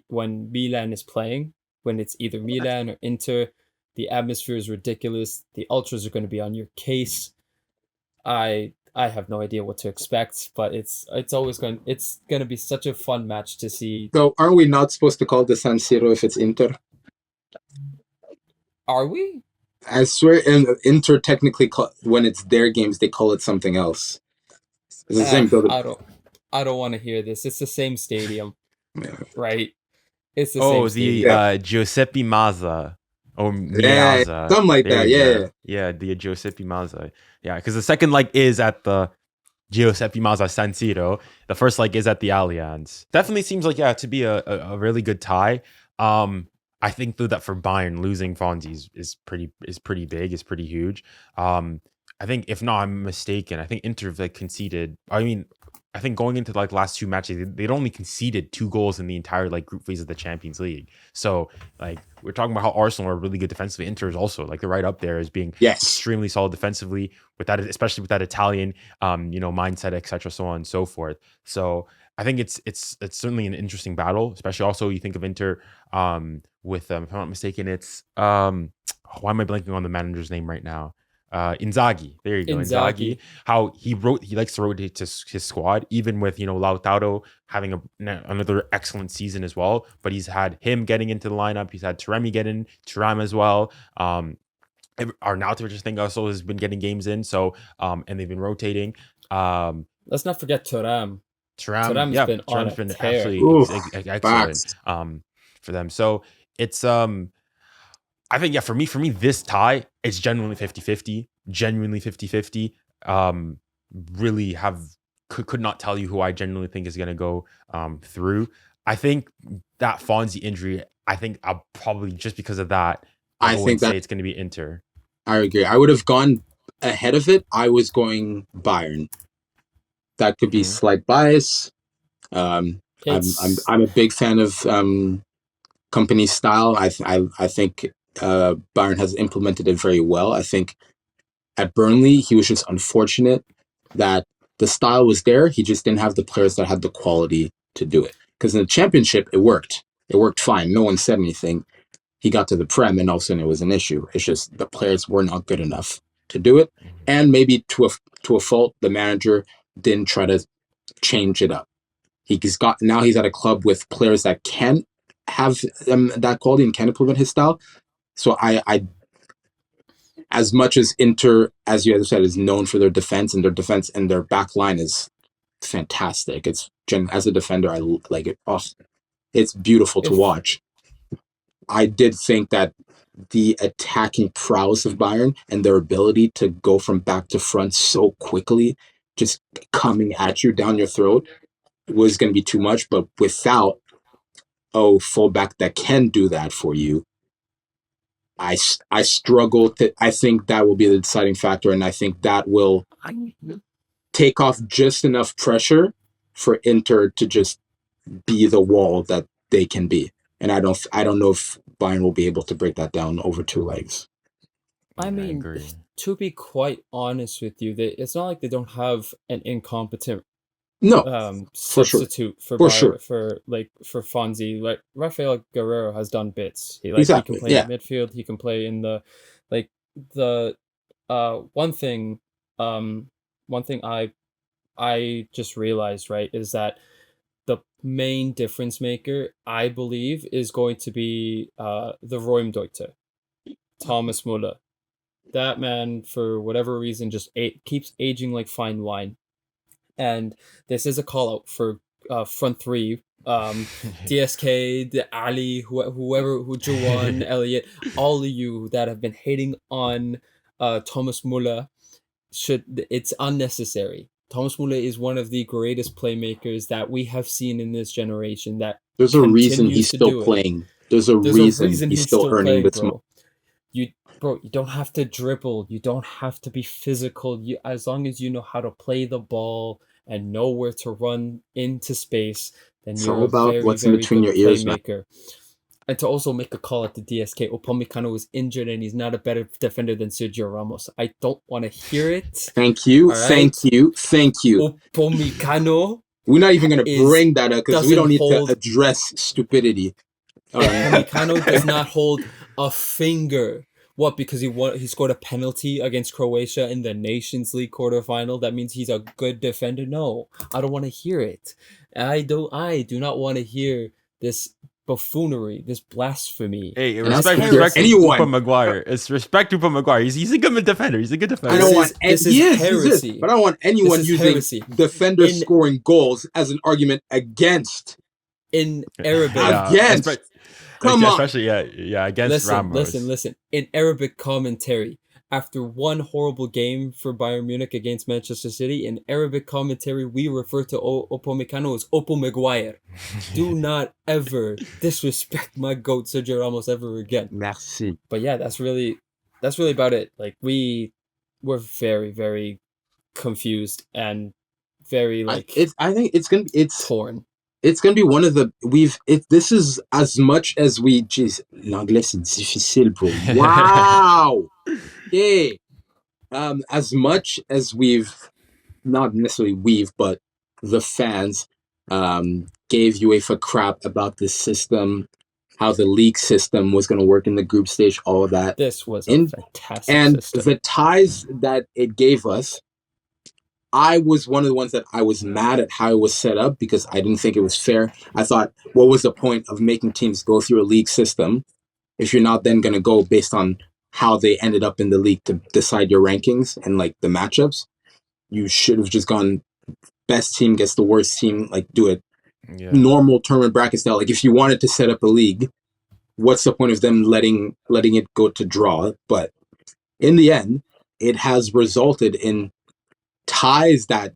when Milan is playing. When it's either Milan or Inter, the atmosphere is ridiculous. The ultras are going to be on your case. I have no idea what to expect, but it's going to be such a fun match to see. So, aren't we not supposed to call the San Siro if it's Inter? Are we? I swear, Inter technically when it's their games, they call it something else. It's the same building. I don't want to hear this. It's the same stadium, right? It's the same. Giuseppe Mazza or Miazza, something like that. Yeah, the Giuseppe Mazza. Yeah, because the second leg is at the Giuseppe Mazza San Siro. The first leg is at the Allianz. Definitely seems like to be a really good tie. I think though that for Bayern losing Fonzie is pretty big, is pretty huge. I think if not, I'm mistaken. I think Inter like conceded. I mean, I think going into like last two matches, they'd only conceded 2 goals in the entire like group phase of the Champions League. So like we're talking about how Arsenal are really good defensively. Inter is also like they're right up there as being extremely solid defensively with that, especially with that Italian mindset, etc., so on and so forth. So I think it's certainly an interesting battle, especially also you think of Inter with if I'm not mistaken, it's why am I blanking on the manager's name right now? Inzaghi. There you go. Inzaghi. How he likes to rotate to his squad, even with Lautaro having another excellent season as well. But he's had him getting into the lineup. He's had Taremi get in, Thuram as well. Arnautovic, I think, also has been getting games in. So and they've been rotating. Let's not forget Thuram. Thuram's been absolutely excellent for them. So it's I think, for me, this tie, it's genuinely 50-50, really could not tell you who I genuinely think is going to go through. I think that Fonzie injury, I think I'll probably, just because of that, I would say it's going to be Inter. I agree. I would have gone ahead of it. I was going Bayern. That could be slight bias. I'm a big fan of company style. I think Bayern has implemented it very well. I think at Burnley, he was just unfortunate that the style was there. He just didn't have the players that had the quality to do it. Because in the Championship, it worked. It worked fine. No one said anything. He got to the Prem, and all of a sudden it was an issue. It's just the players were not good enough to do it. And maybe to a fault, the manager didn't try to change it up. He's at a club with players that can have that quality and can implement his style. So I, as much as Inter, as you said, is known for their defense and their back line is fantastic. As a defender, I like it. Oh, it's beautiful to watch. I did think that the attacking prowess of Bayern and their ability to go from back to front so quickly, just coming at you down your throat, was going to be too much. But without fullback that can do that for you, I struggle to. I think that will be the deciding factor, and I think that will take off just enough pressure for Inter to just be the wall that they can be. And I don't know if Bayern will be able to break that down over 2 legs. I mean, to be quite honest with you, it's not like they don't have an incompetent substitute for Fonzie. Like Rafael Guerreiro has done bits. He can play in midfield. He can play in the one thing I just realized, right, is that the main difference maker, I believe, is going to be the 𝙈𝙗𝙗𝙗, Thomas Müller. That man, for whatever reason, just keeps aging like fine wine. And this is a call out for front three, DSK, Ali, whoever, Juwan, Elliot, all of you that have been hating on Thomas Müller, it's unnecessary. Thomas Müller is one of the greatest playmakers that we have seen in this generation. That there's a reason he's still playing. There's a reason he's still earning this money. Bro, you don't have to dribble. You don't have to be physical. As long as you know how to play the ball and know where to run into space, then you're a very, what's very in between good your ears, playmaker. Man. And to also make a call at the DSK, Upamecano was injured and he's not a better defender than Sergio Ramos. I don't want to hear it. Thank you. Right? Thank you. Upamecano. We're not even going to bring that up because we don't need to address stupidity. Upamecano does not hold a finger. What? Because he scored a penalty against Croatia in the Nations League quarterfinal. That means he's a good defender. No, I don't want to hear it. I do not want to hear this buffoonery, this blasphemy. Hey, respect Upa Maguire. It's respect Upa Maguire. He's a good defender. He's a good defender. I don't want heresy. But I don't want anyone using defenders scoring goals as an argument against. In Arabic, against. Come on. Especially, against Ramos. Listen. In Arabic commentary, after one horrible game for Bayern Munich against Manchester City, in Arabic commentary, we refer to Upamecano as Opo Maguire. Do not ever disrespect my GOAT, Sergio Ramos, ever again. Merci. But yeah, that's really about it. Like, we we're very, very confused and very like I think it's gonna be torn. It's gonna be one of the this is as much as we l'anglais c'est difficile bro. Wow. Okay. As much as we've not necessarily but the fans gave UEFA crap about the system, how the league system was going to work in the group stage, all of that. This was a fantastic system. The ties that it gave us, I was one of the ones that I was mad at how it was set up because I didn't think it was fair. I thought, what was the point of making teams go through a league system if you're not then going to go based on how they ended up in the league to decide your rankings and like the matchups? You should have just gone best team gets the worst team, like do it normal tournament bracket style. Like if you wanted to set up a league, what's the point of them letting it go to draw? But in the end, it has resulted in ties that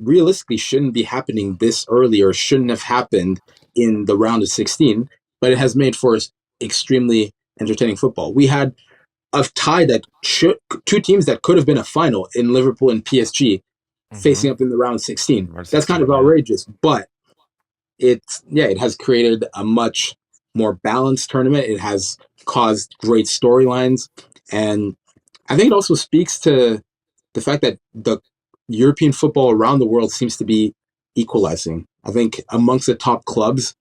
realistically shouldn't be happening this early or shouldn't have happened in the round of 16, but it has made for extremely entertaining football. We had a tie that two teams that could have been a final in Liverpool and PSG facing up in the round of 16. That's kind of outrageous, but it has created a much more balanced tournament. It has caused great storylines, and I think it also speaks to the fact that the European football around the world seems to be equalizing. I think amongst the top clubs,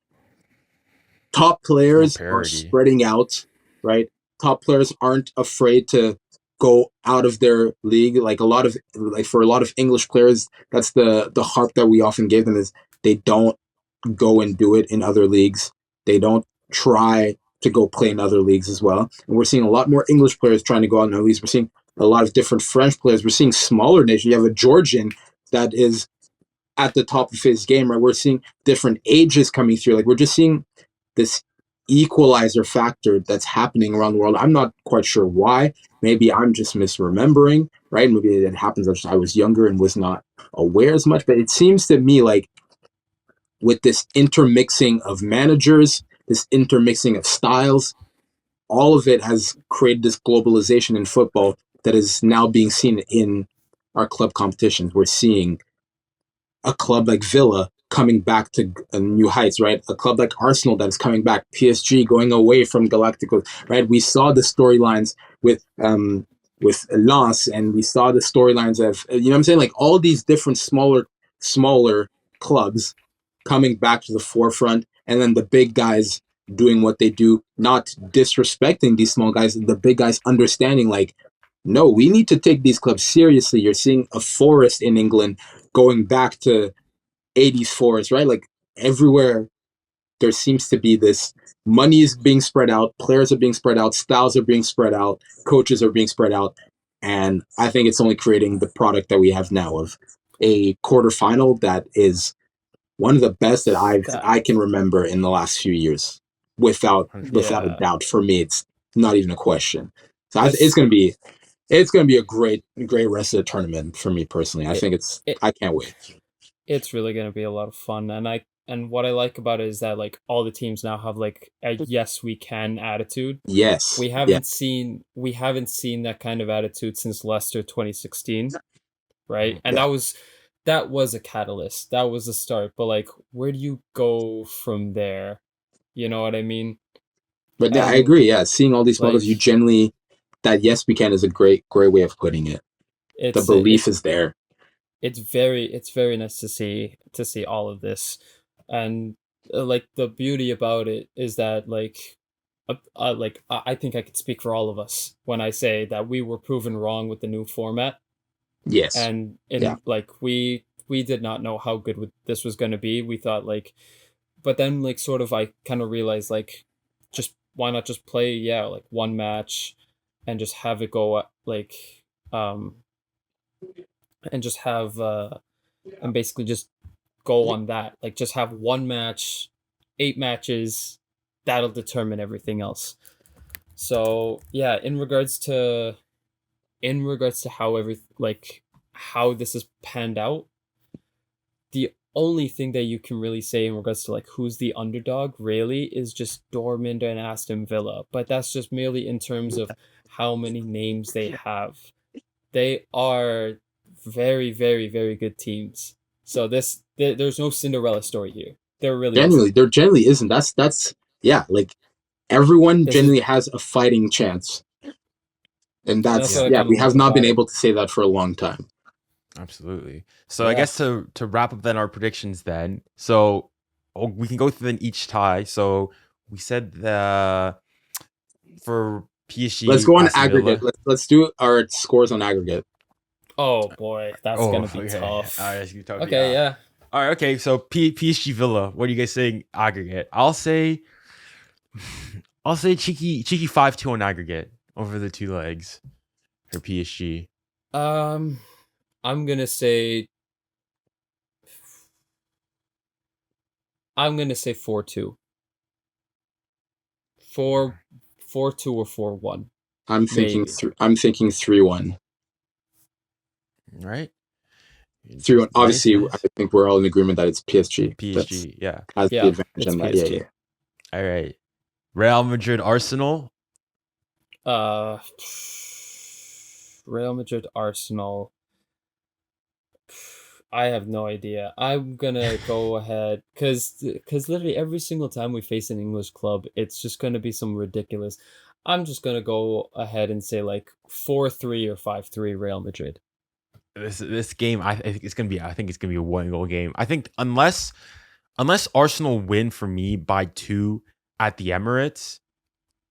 top players are spreading out, right? Top players aren't afraid to go out of their league. Like for a lot of English players, that's the harp that we often give them is they don't go and do it in other leagues. They don't try to go play in other leagues as well. And we're seeing a lot more English players trying to go out in other leagues. We're seeing a lot of different French players. We're seeing smaller nations. You have a Georgian that is at the top of his game, right? We're seeing different ages coming through. Like we're just seeing this equalizer factor that's happening around the world. I'm not quite sure why. Maybe I'm just misremembering, right? Maybe it happens that I was younger and was not aware as much. But it seems to me like with this intermixing of managers, this intermixing of styles, all of it has created this globalization in football that is now being seen in our club competitions. We're seeing a club like Villa coming back to new heights, right? A club like Arsenal that is coming back, PSG going away from Galacticos, right? We saw the storylines with Lens, and we saw the storylines of, you know what I'm saying? Like all these different smaller clubs coming back to the forefront, and then the big guys doing what they do, not disrespecting these small guys, the big guys understanding like, no, we need to take these clubs seriously. You're seeing a Forest in England going back to 80s Forest, right? Like everywhere there seems to be this money is being spread out, players are being spread out, styles are being spread out, coaches are being spread out. And I think it's only creating the product that we have now of a quarterfinal that is one of the best that I can remember in the last few years. Without a doubt, for me, it's not even a question. So it's gonna be a great rest of the tournament for me personally. I think I can't wait. It's really gonna be a lot of fun, and what I like about it is that like all the teams now have like a yes we can attitude. Yes, we haven't seen that kind of attitude since Leicester 2016, right? And that was a catalyst. That was a start. But like, where do you go from there? You know what I mean? But I agree. Yeah, seeing all these models, you generally that yes we can is a great way of putting it. The belief is there. It's very nice to see all of this, and like the beauty about it is that like I think I could speak for all of us when I say that we were proven wrong with the new format. Yes. And like we did not know how good this was going to be. We thought like, but then like sort of I kind of realized like, just why not just play like one match and just have it go like and just have and basically just go on that, like just have one match, 8 matches, that'll determine everything else. So yeah, in regards to how this is panned out, the only thing that you can really say in regards to like who's the underdog really is just Dortmund and Aston Villa, but that's just merely in terms of how many names they have. They are very, very, very good teams. So there's no Cinderella story here. There generally isn't. That's yeah, like everyone generally has a fighting chance. And that's we have not been able to say that for a long time. Absolutely. So I guess to wrap up then our predictions then. So we can go through them each tie. So we said for PSG. Let's go on aggregate. Let's do our scores on aggregate. Oh boy, that's gonna be tough. All right, tough. Okay, yeah. All right, okay. So PSG Villa. What are you guys saying aggregate? I'll say cheeky 5-2 on aggregate over the two legs for PSG. I'm gonna say 4-2. 4-2 or 4-1. I'm thinking 3-1. Right. 3-1. Obviously, nice. I think we're all in agreement that it's PSG. Has the advantage on that. Yeah. All right. Real Madrid Arsenal. Real Madrid Arsenal. I have no idea. I'm gonna go ahead because literally every single time we face an English club, it's just gonna be some ridiculous. I'm just gonna go ahead and say like 4-3 or 5-3 Real Madrid. This game, I think it's gonna be a 1-goal game. I think unless Arsenal win for me by 2 at the Emirates,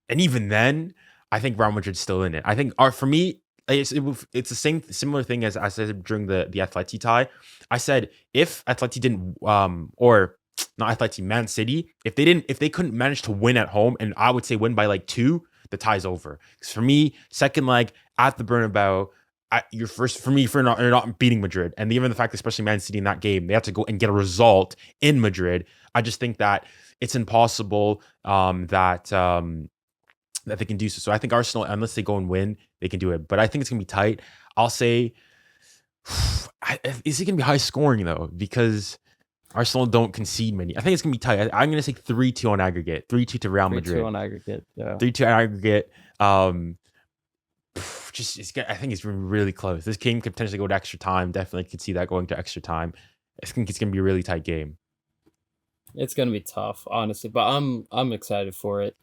and even then, I think Real Madrid's still in it. I think for me, it's the similar thing as I said during the Atleti tie. I said if Atleti didn't or not Atleti, Man City, if they couldn't manage to win at home, and I would say win by like 2, the tie's over. Because for me, second leg at the Bernabeu, you're not beating Madrid, and even the fact, especially Man City in that game, they have to go and get a result in Madrid. I just think that it's impossible that they can do so. So I think Arsenal, unless they go and win, they can do it. But I think it's gonna be tight. I'll say, is it gonna be high scoring though? Because Arsenal don't concede many. I think it's gonna be tight. I'm gonna say 3-2 on aggregate. 3-2 to Real Madrid. 3-2 on aggregate. Yeah. 3-2 on aggregate. I think it's really close. This game could potentially go to extra time. Definitely could see that going to extra time. I think it's gonna be a really tight game. It's gonna be tough, honestly, but I'm excited for it.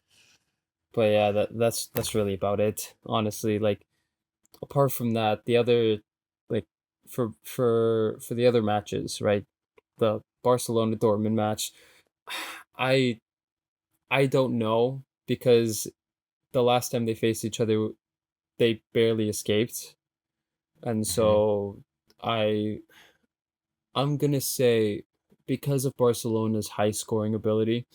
But yeah, that's really about it, honestly. Like, apart from that, the other, like, for the other matches, right? The Barcelona Dortmund match, I don't know, because the last time they faced each other, they barely escaped, and so I'm gonna say, because of Barcelona's high scoring ability,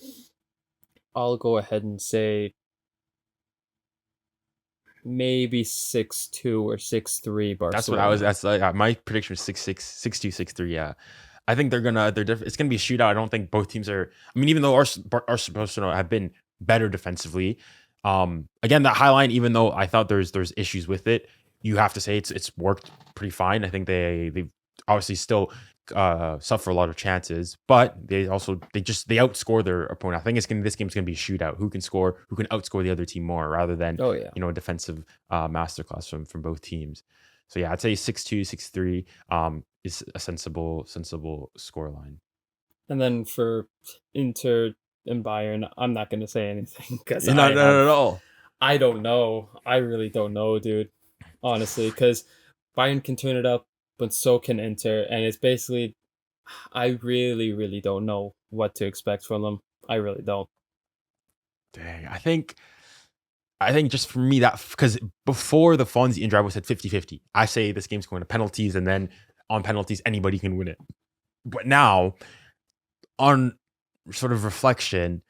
I'll go ahead and say maybe 6-2 or 6-3 Barcelona. That's what I was. That's my prediction was 6-6, 6-2, 6-3. Yeah, I think they're different. It's gonna be a shootout. I don't think both teams are. I mean, even though our supposed to have been better defensively, again that high line. Even though I thought there's issues with it, you have to say it's worked pretty fine. I think they obviously still suffer a lot of chances, but they outscore their opponent. I think this game's gonna be a shootout. Who can outscore the other team more, rather than a defensive masterclass from both teams. So yeah, I'd say 6-2, 6-3 is a sensible scoreline. And then for Inter and Bayern, I'm not gonna say anything because not at all. I don't know. I really don't know, dude. Honestly, because Bayern can turn it up, but so can Inter, and it's basically, I really, really don't know what to expect from them. I really don't. Dang, I think just for me, that because before the Fonzie and Drive said 50-50, I say this game's going to penalties, and then on penalties anybody can win it. But now, on sort of reflection,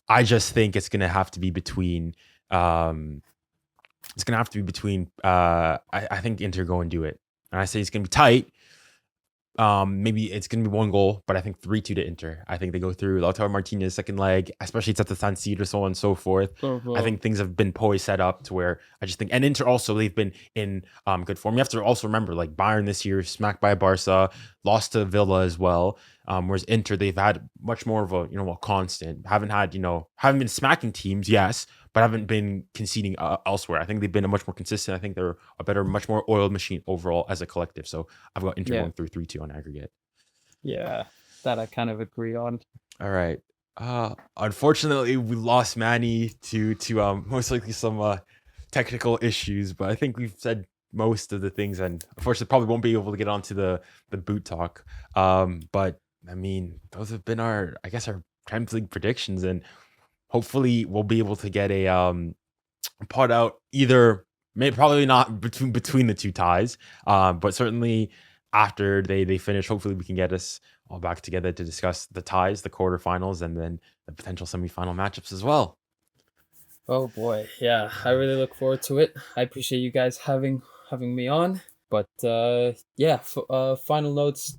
I just think it's gonna have to be between. I think Inter go and do it. And I say it's going to be tight. Maybe it's going to be 1 goal, but I think 3-2 to Inter. I think they go through. Lautaro Martinez second leg, especially it's at the San Siro, so on and so forth. I think things have been set up to where I just think, and Inter also, they've been in good form. You have to also remember, like Bayern this year, smacked by Barça, lost to Villa as well. Whereas Inter, they've had much more of a constant. Haven't been smacking teams, yes, but haven't been conceding elsewhere. I think they've been a much more consistent. I think they're a better, much more oiled machine overall as a collective. So I've got Inter going through 3-2 on aggregate. Yeah, that I kind of agree on. All right. Unfortunately, we lost Manny to most likely some technical issues, but I think we've said most of the things, and unfortunately probably won't be able to get onto the boot talk. But I mean, those have been our Champions League predictions, and hopefully we'll be able to get a pod out either, maybe probably not between the two ties, but certainly after they finish. Hopefully we can get us all back together to discuss the ties, the quarterfinals, and then the potential semifinal matchups as well. Oh boy, yeah, I really look forward to it. I appreciate you guys having me on. But final notes.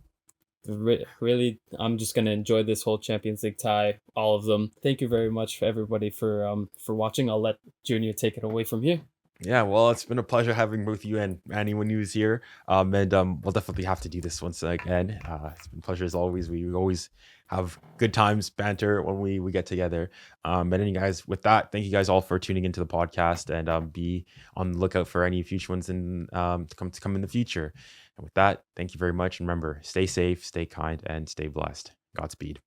Really, I'm just gonna enjoy this whole Champions League tie, all of them. Thank you very much for everybody for watching. I'll let Junior take it away from here. Yeah, well, it's been a pleasure having both you and Manny when he was here. And we'll definitely have to do this once again. It's been a pleasure as always. We always have good times, banter when we get together. And then you guys, with that, thank you guys all for tuning into the podcast, and be on the lookout for any future ones to come in the future. And with that, thank you very much. And remember, stay safe, stay kind, and stay blessed. Godspeed.